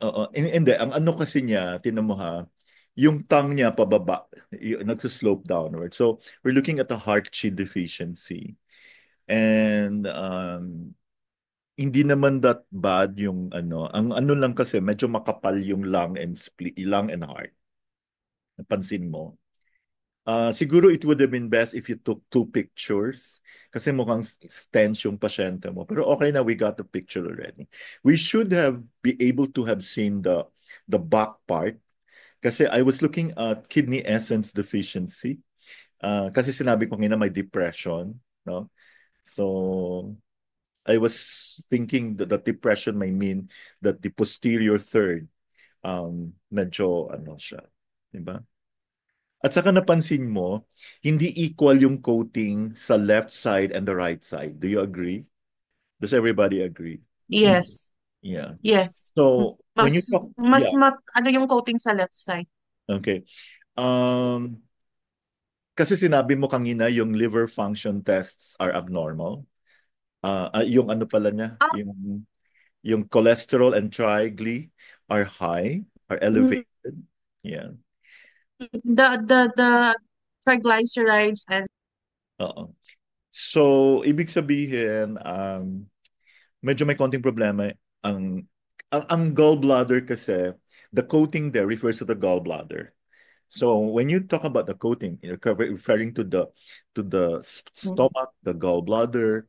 Oo. Hindi, ang ano kasi niya, tinan mo ha, yung tongue niya pababa, nagsuslope downward. So, we're looking at a heart chi deficiency. And hindi naman that bad yung ano. Ang ano lang kasi, medyo makapal yung lung and heart. Napansin mo? Siguro it would have been best if you took two pictures kasi mukhang tense yung pasyente mo. Pero okay na, we got the picture already. We should have be able to have seen the back part kasi I was looking at kidney essence deficiency. Kasi sinabi ko nga may depression, no? So I was thinking that the depression may mean that the posterior third medyo ano siya, 'di ba? At saka napansin mo, hindi equal yung coating sa left side and the right side. Do you agree? Does everybody agree? Hindi. Yes. Yeah. Yes. So, when you Mas, talk, mas yeah, ano yung coating sa left side? okay. Um, kasi sinabi mo kanina yung liver function tests are abnormal. Yung ano pala niya, Ah, yung cholesterol and triglyceride are high, are mm, elevated. Yeah. the triglycerides and Oo. So, ibig sabihin, medyo may konting problema. Ang gallbladder kasi, the coating there refers to the gallbladder. So when you talk about the coating, you're referring to the mm, stomach, the gallbladder,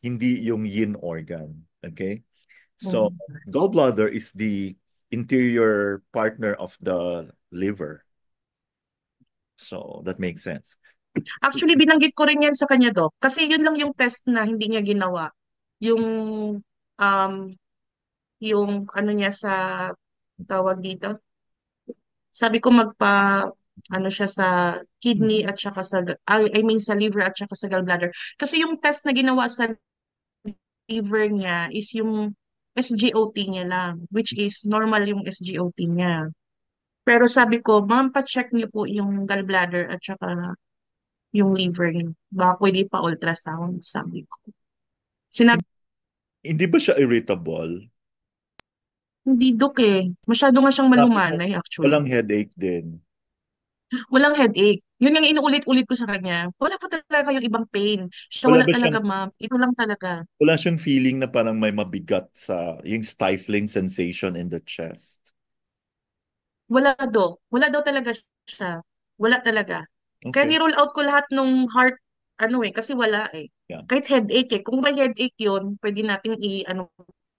hindi yung yin organ. Okay? So mm. gallbladder is the interior partner of the liver. So that makes sense. Actually, binanggit ko rin yan sa kanya, Doc. Kasi yun lang yung test na hindi niya ginawa. Yung, um, yung ano niya sa tawag dito. Sabi ko ano siya sa kidney at saka I mean sa liver at saka sa gallbladder. Kasi yung test na ginawa sa liver niya is yung SGOT niya lang, which is normal yung SGOT niya. Pero sabi ko, ma'am, pa-check niyo po yung gallbladder at saka yung liver niyo. Baka pwede pa ultrasound, sabi ko. Sinabi, Hindi ba siya irritable? hindi dok eh. Masyado nga siyang Sabi mo, malumanay actually. walang headache din. Walang headache. Yun yung inuulit-ulit ko sa kanya. Wala pa talaga yung ibang pain. Siya Wala wala ba talaga, siyang ma'am. Ito lang talaga. wala siyang feeling na parang may mabigat sa yung stifling sensation in the chest. Wala daw talaga siya. Wala talaga. Kaya Okay. ni-roll out ko lahat nung heart, ano eh, kasi wala eh. Yeah. Kahit headache eh. Kung may headache yun, pwede nating ano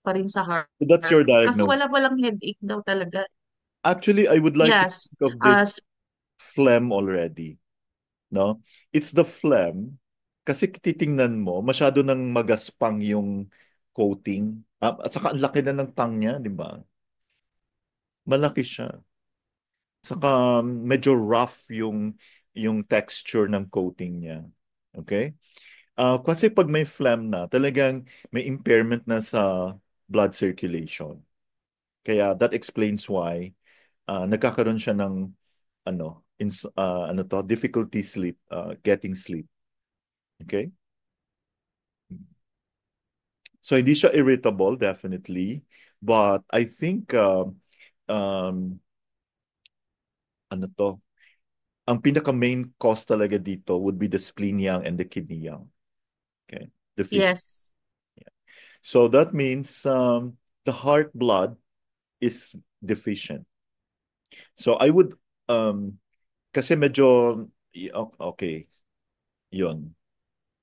pa rin sa heart. So that's your Kaso diagnosis. walang headache daw talaga. Actually, I would like to Yes. think of this As phlegm already. No? It's the phlegm. Kasi titingnan mo, masyado nang magaspang yung coating. At saka ang laki na ng tongue niya, di ba? Malaki siya. Saka medyo rough yung texture ng coating niya. Okay? Kasi pag may phlegm na, talagang may impairment na sa blood circulation. Kaya that explains why nagkakaroon siya ng ano to, difficulty getting sleep. Okay? So hindi siya irritable, definitely. But I think um, ano to, ang pinaka-main cause talaga dito would be the spleen yang and the kidney yang. Okay? Deficient. yes. So that means the heart blood is deficient. So I would kasi medyo okay, yun.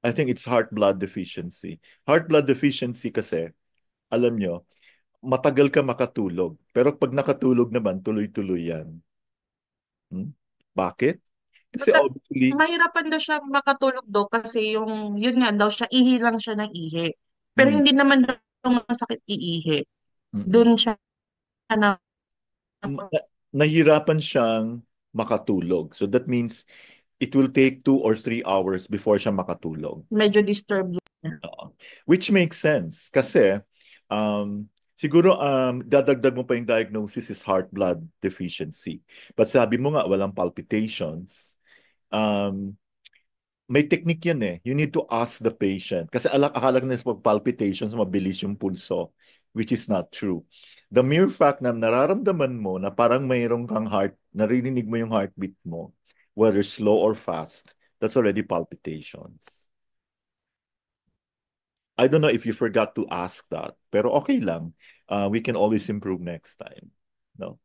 I think it's heart blood deficiency. Heart blood deficiency kasi, alam nyo, matagal ka makatulog. Pero pag nakatulog naman, tuloy-tuloy yan. Hmm? Bakit? Kasi Basta obviously, mahirapan daw siya makatulog daw kasi yun nga daw siya, ihi lang siya ng ihi. Pero mm, hindi naman daw masakit iihi. mm, Doon siya na nahirapan siyang makatulog. So that means it will take 2 or 3 hours before siya makatulog. medyo disturbed niya. Oo. Which makes sense kasi siguro dadagdag mo pa yung diagnosis is heart blood deficiency. But sabi mo nga walang palpitations. Um, may technique yan eh. You need to ask the patient. Kasi akala nila pag palpitations, mabilis yung pulso, which is not true. The mere fact na nararamdaman mo na parang mayroong kang narinig mo yung heartbeat mo, whether slow or fast, that's already palpitations. I don't know if you forgot to ask that, pero okay lang. We can always improve next time. No?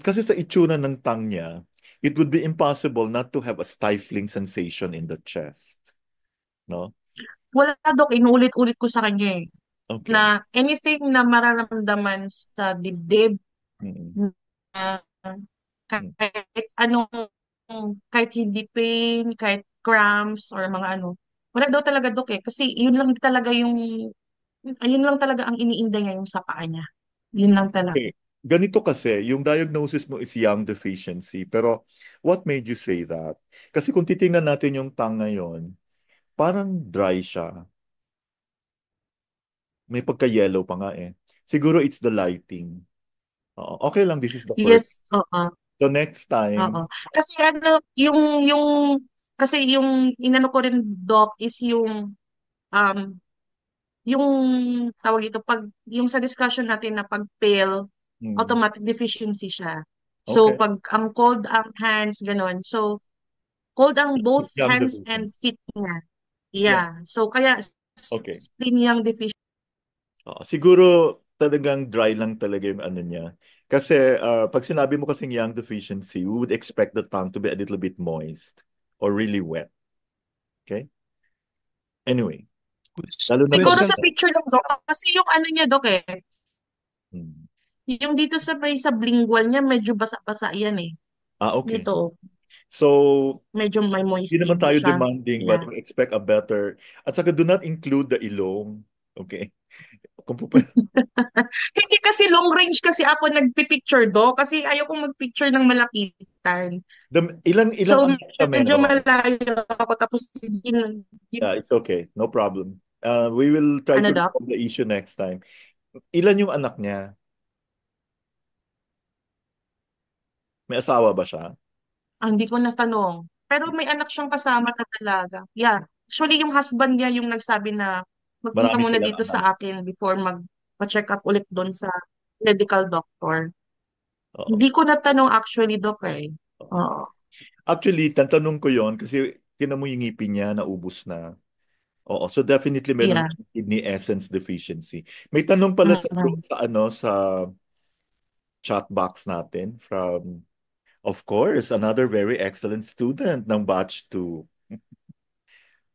Kasi sa itsura ng tongue niya, it would be impossible not to have a stifling sensation in the chest, no? Wala, Dok, inuulit-ulit ko sa kanya eh, Okay. na anything na mararamdaman sa dibdib, Mm, na mm. kahit anong, kahit hindi pain, kahit cramps, or mga ano, wala daw talaga, Dok eh. Kasi yun lang talaga ang iniinda niya yung sa paa niya. Yun lang talaga. Okay. Ganito kasi, yung diagnosis mo is yang deficiency. Pero what made you say that? Kasi kung titingnan natin yung tongue ngayon, parang dry siya. May pagka-yellow pa nga eh. Siguro it's the lighting. Oo. Okay lang, this is the first. Yes, oo, So next oo. time, Kasi ano, kasi yung inano ko rin, Doc, is um, yung tawag ito, yung sa discussion natin na pag pale, hmm, automatic deficiency siya. So, okay. pag ang cold ang hands, ganon. So, cold ang both Yang hands and deficiency. feet niya. Yeah, Yeah. So, kaya okay. spleen yang deficiency. Oo. Siguro talagang dry lang talaga yung ano niya. Kasi pag sinabi mo kasing yang deficiency, we would expect the tongue to be a little bit moist or really wet. Okay? Anyway, lalo na pag... Siguro Question. sa picture ng Doc, kasi yung ano niya, Doc eh, Hmm. yung dito sa may sa lingual niya, medyo basa-basa yan eh. Okay. Dito, oh, So, medyo may hindi naman moistiness tayo siya. demanding but Yeah. we expect a better... At saka do not include the ilong. Okay? Kung po pa... Hindi kasi long range kasi ako nagpipicture do kasi ayoko magpicture ng malapitan. Ilang So anak siya medyo meron? malayo ako tapos Yeah, it's okay. No problem. We will try ano to doc? resolve the issue next time. Ilan yung anak niya? May asawa ba siya? Hindi ko natanong. Pero may anak siyang kasama na talaga. Yeah. Actually, yung husband niya yung nagsabi na magpunta Marami muna silang dito sa anak. akin before mag-check up ulit doon sa medical doctor. Oo. Hindi ko natanong actually, doc eh. Oo. Actually, tatanong ko yon kasi tinan mo yung ngipin niya, naubos na. Oo, so definitely meron Yeah. siyang kidney essence deficiency. May tanong pala sa Mm. sa ano sa chat box natin from, of course, another very excellent student ng batch 2.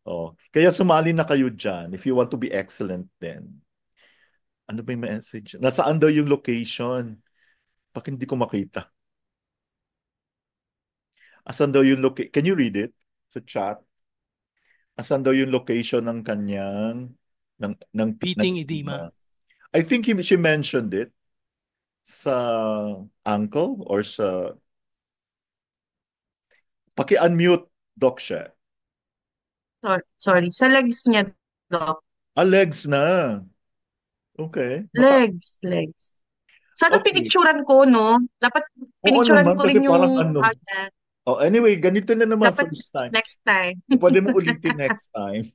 Oh, kaya sumali na kayo dyan if you want to be excellent then. Ano ba yung message? Nasaan daw yung location? Bakit hindi ko makita? Asan daw yung location? Can you read it sa chat? Asan daw yung location ng kanyang ng Pitting edema? edema. I think she mentioned it sa ankle or sa... Paki-unmute, Doc siya. Sorry. Sa legs niya, doc. Ah, legs na. Okay. Legs. Sana Okay. pinicturan ko, no? Dapat Oo pinicturan naman ko kasi rin parang yung ano. ano. Oh, anyway, ganito na naman Dapat first time. next time. O, pwede mo ulitin next time.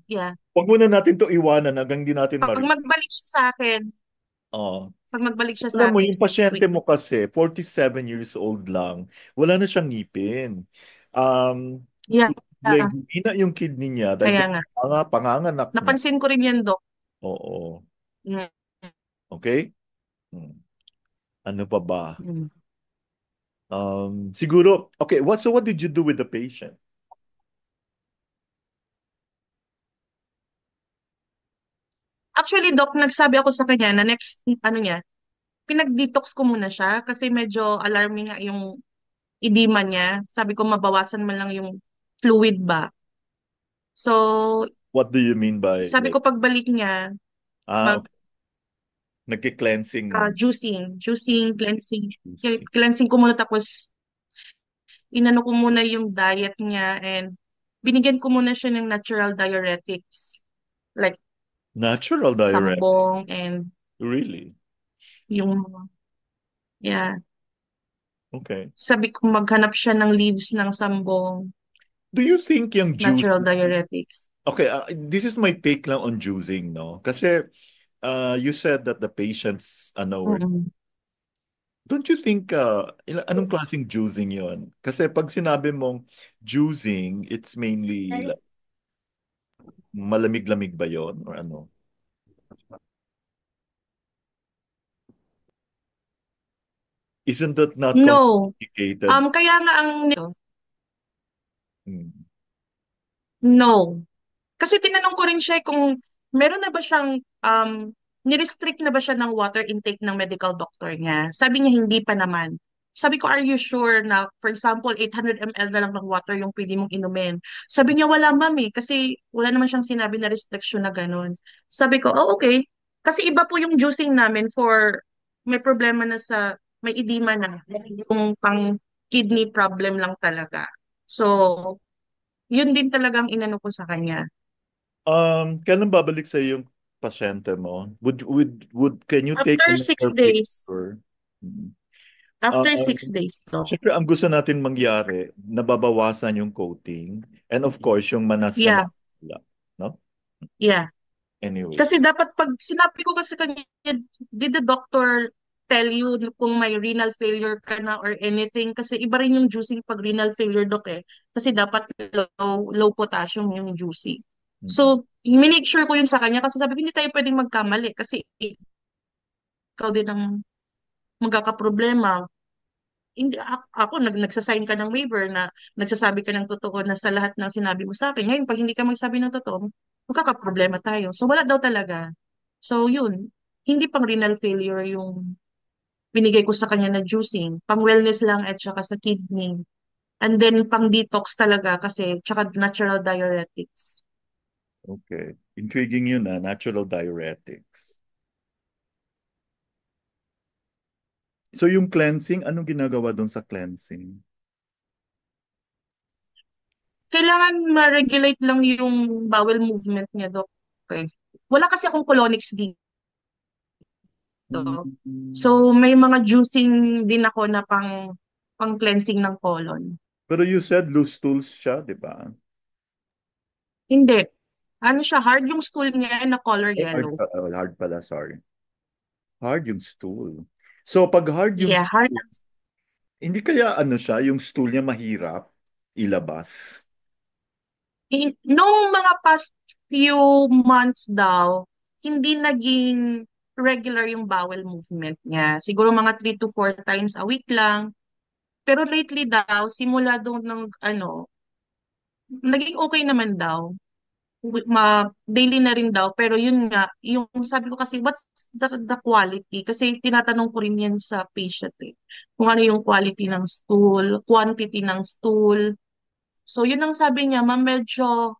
Yeah. Huwag muna natin to iwanan hanggang di natin Pag magbalik siya sa akin, Oh. pag magbalik siya sa Alam mo, akin yung next pasyente week. mo kasi, 47 years old lang, wala na siyang ngipin. Um, Yeah. Humina yung kidney niya dahil Kaya sa nga. panganganak niya. Napansin ko rin yan, Dok. Oo. Mm. Okay? Hmm. Ano pa ba? Mm. Siguro, okay, what did you do with the patient? Actually, Dok, nagsabi ako sa kanya na next, ano niya, pinag-detox ko muna siya kasi medyo alarming nga yung edema niya. Sabi ko, mabawasan man lang yung fluid ba. So, What do you mean by, sabi like, ko pagbalik niya, okay, nagki-cleansing muna. cleansing. Juicing. Cleansing ko muna tapos inano ko muna yung diet niya and binigyan ko muna siya ng natural diuretics like Natural diuretic. sambong and Really? yung yeah, Okay. sabi ko maghanap siya ng leaves ng sambong, Do you think yung natural juicing... diuretics. Okay, this is my take lang on juicing, no? Kasi you said that the patients, ano, Mm-mm. don't you think, anong klaseng juicing yon? Kasi pag sinabi mong juicing, it's mainly like, malamig-lamig ba yon or ano? Isn't that not No. complicated? Kaya nga ang Mm. no. Kasi tinanong ko rin siya kung meron na ba siyang ni-restrict na ba siya ng water intake ng medical doctor niya. Sabi niya hindi pa naman. Sabi ko, are you sure na, for example, 800 ml na lang ng water yung pwede mong inumin? Sabi niya, wala ma'am eh, kasi wala naman siyang sinabi na restriction na ganun. Sabi ko, oh okay. Kasi iba po yung juicing namin for may problema na sa, may edema na, yung pang kidney problem lang talaga. So, yun din talagang inano ko sa kanya. Kailan babalik sa yung pasyente mo? Can you take After six another days. picture? Mm. After Um, 6 days to. Siyempre, ang gusto natin mangyari, nababawasan yung coating. And of course, yung manas na Yeah, mawala. No? yeah. Anyway. Kasi dapat pag sinabi ko kasi kanya, did the doctor tell you kung may renal failure ka na or anything? Kasi iba rin yung juicing pag renal failure, doc eh. Kasi dapat low potassium yung juicing. Mm. So, minake sure ko yun sa kanya kasi sabi ko, hindi tayo pwedeng magkamali kasi ikaw din ang magkakaproblema. Hindi, ako, nagsasign ka ng waiver na nagsasabi ka ng totoo na sa lahat ng sinabi mo sa akin. Ngayon, pag hindi ka magsabi ng totoo, magkakaproblema tayo. So, wala daw talaga. So, yun. Hindi pang renal failure yung binigay ko sa kanya na juicing. Pang wellness lang at saka sa kidney. And then, pang detox talaga kasi, tsaka natural diuretics. Okay. Intriguing yun, natural diuretics. So yung cleansing, anong ginagawa doon sa cleansing? Kailangan ma-regulate lang yung bowel movement niya, Dok. Okay. Wala kasi akong colonics dito. So, Mm. may mga juicing din ako na pang cleansing ng colon. Pero you said loose stools siya, di ba? Hindi. Ano siya, hard yung stool niya na color Ay, hard, yellow. hard pala, sorry. Hard yung stool. So pag hard yung Yeah, hard. stool, hindi kaya ano siya, yung stool niya mahirap ilabas? Nung mga past few months daw, hindi naging regular yung bowel movement niya. Siguro mga 3 to 4 times a week lang. Pero lately daw, simula doon ng ano, naging okay naman daw. Daily na rin daw pero yun nga yung sabi ko kasi what's the quality kasi tinatanong ko rin yan sa patient eh kung ano yung quality ng stool, quantity ng stool. So yun ang sabi niya ma'am, medyo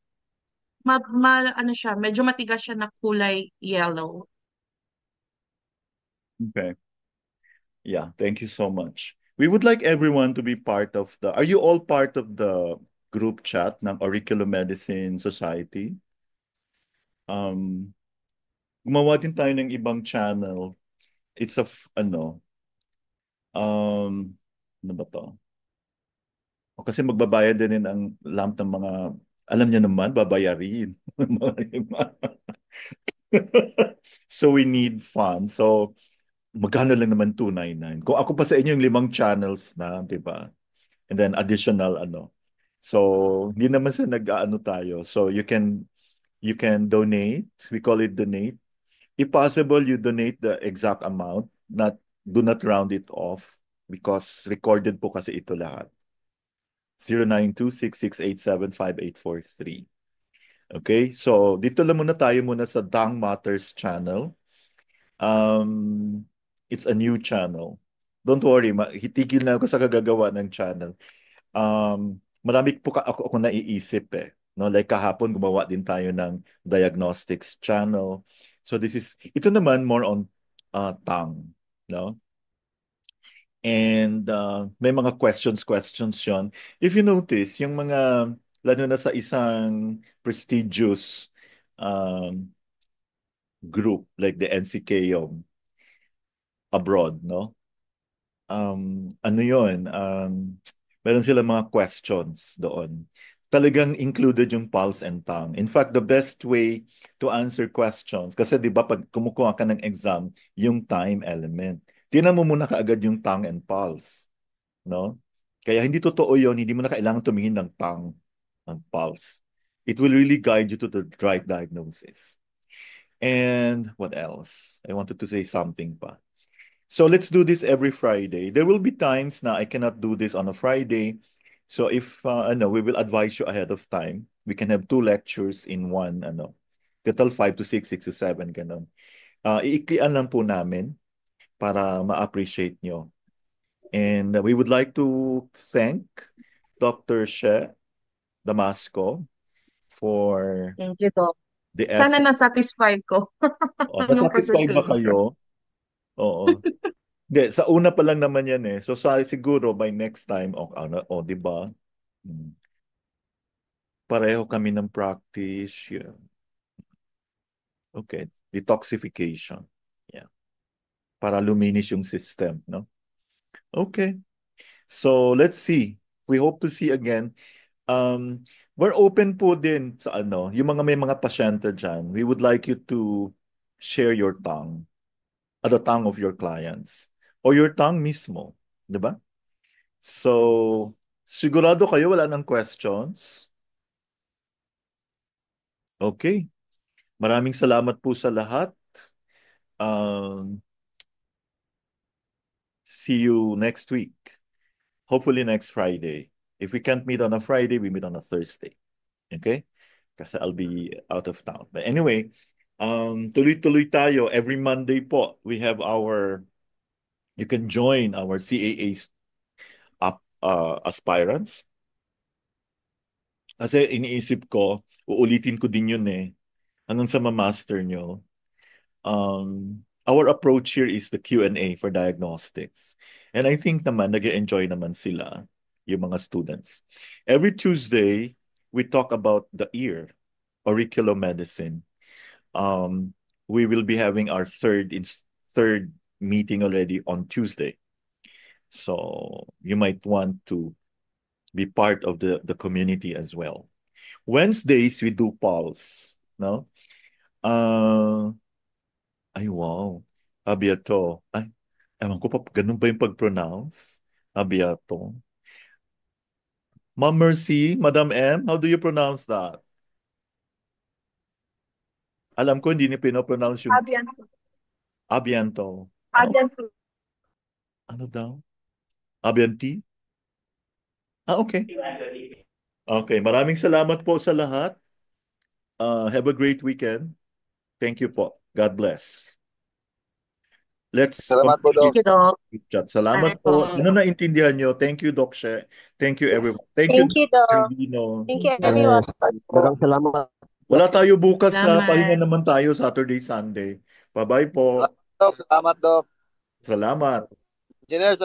ano siya, medyo matigas siya na kulay yellow. Okay. Yeah, thank you so much. We would like everyone to be part of are you all part of the group chat ng Auriculomedicine Society? Um, Gumawa din tayo ng ibang channel. It's ano ba to? O kasi magbabayad din ang lamp ng mga, alam niyo naman, babayarin. So we need funds. So magkano lang naman 299. Kung ako pa sa inyo yung 5 channels na, di ba? And then additional So hindi naman sa nag-aano tayo. So you can donate. We call it donate. If possible, you donate the exact amount. Do not round it off because recorded po kasi ito lahat. 0926687583. Okay? So, dito lang muna tayo sa Dang Matters channel. Um, it's a new channel. Don't worry, hitigil na ako sa kagagawa ng channel. Marami po ako naiisip eh. No, like kahapon gumawa din tayo ng diagnostics channel. So ito naman more on tongue, no? And may mga questions yon. If you notice, yung mga lalo na sa isang prestigious um, group like the NCKO abroad, no? Ano yon? Meron sila mga questions doon. Talagang included yung pulse and tongue. In fact, the best way to answer questions, kasi di ba pag kumukuha ka ng exam, yung time element. Tinan mo muna kaagad yung tongue and pulse, no? Kaya hindi totoo yon, hindi mo na kailangan tumingin ng tongue and pulse. It will really guide you to the right diagnosis. And what else? I wanted to say something pa. So let's do this every Friday. There will be times na I cannot do this on a Friday. So if ano, we will advise you ahead of time. We can have two lectures in one ano. Total 5 to 6, 6 to 7 ganun. Iiklian lang po namin para ma-appreciate nyo. And we would like to thank Dr. She Damasco for Thank you, Doc. the Sana effort. na-satisfied ko yung Nasatisfied ba presentation. kayo? Oo. Hindi, sa una pa lang naman yan eh. So siguro by next time, di ba? Hmm. Pareho kami ng practice. Yeah. Okay. Detoxification. Yeah. Para luminis yung system, no? Okay. So let's see. We hope to see again. Um, we're open po din sa ano, yung mga may mga pasyente dyan. We would like you to share your tongue, the tongue of your clients, or your tongue mismo. Di ba? So, sigurado kayo wala ng questions? Okay. Maraming salamat po sa lahat. Um, see you next week. Hopefully next Friday. If we can't meet on a Friday, we meet on a Thursday. Okay? Kasi I'll be out of town. But anyway, tuloy-tuloy tayo. Every Monday po, we have you can join our CAA aspirants. Kasi iniisip ko, uulitin ko din yun eh. Anong sa ma-master nyo? Our approach here is the Q&A for diagnostics. And I think naman, nag-enjoy naman sila, yung mga students. Every Tuesday, we talk about the ear, auriculomedicine. We will be having our third meeting already on Tuesday. So you might want to be part of the community as well. Wednesdays, we do pulse. No? Uh, Ay, wow. Abiato. Ay, ewan ko pa, ganun ba yung pag-pronounce? Abiato. Ma'am Mercy, Madam M, how do you pronounce that? Alam ko hindi niyo pinopronounce yung Fabian. Abianto. Fabian. Ano daw? Abianti? Okay. Okay, maraming salamat po sa lahat. Have a great weekend. Thank you po. God bless. Let's Salamat po, Thank Doc. you, complete Doc. the chat. Salamat Bye po. po. Ano naintindihan nyo? Thank you, Doc She. Thank you, everyone. Thank you, Thank you, Doc. Dino. Thank Thank you, you. everyone. Yes. Dagang salamat. Wala tayo bukas sa pahinga Salamat. naman tayo Saturday, Sunday. Bye-bye po. Salamat, Doc. Salamat, Doc. Salamat. Engineer,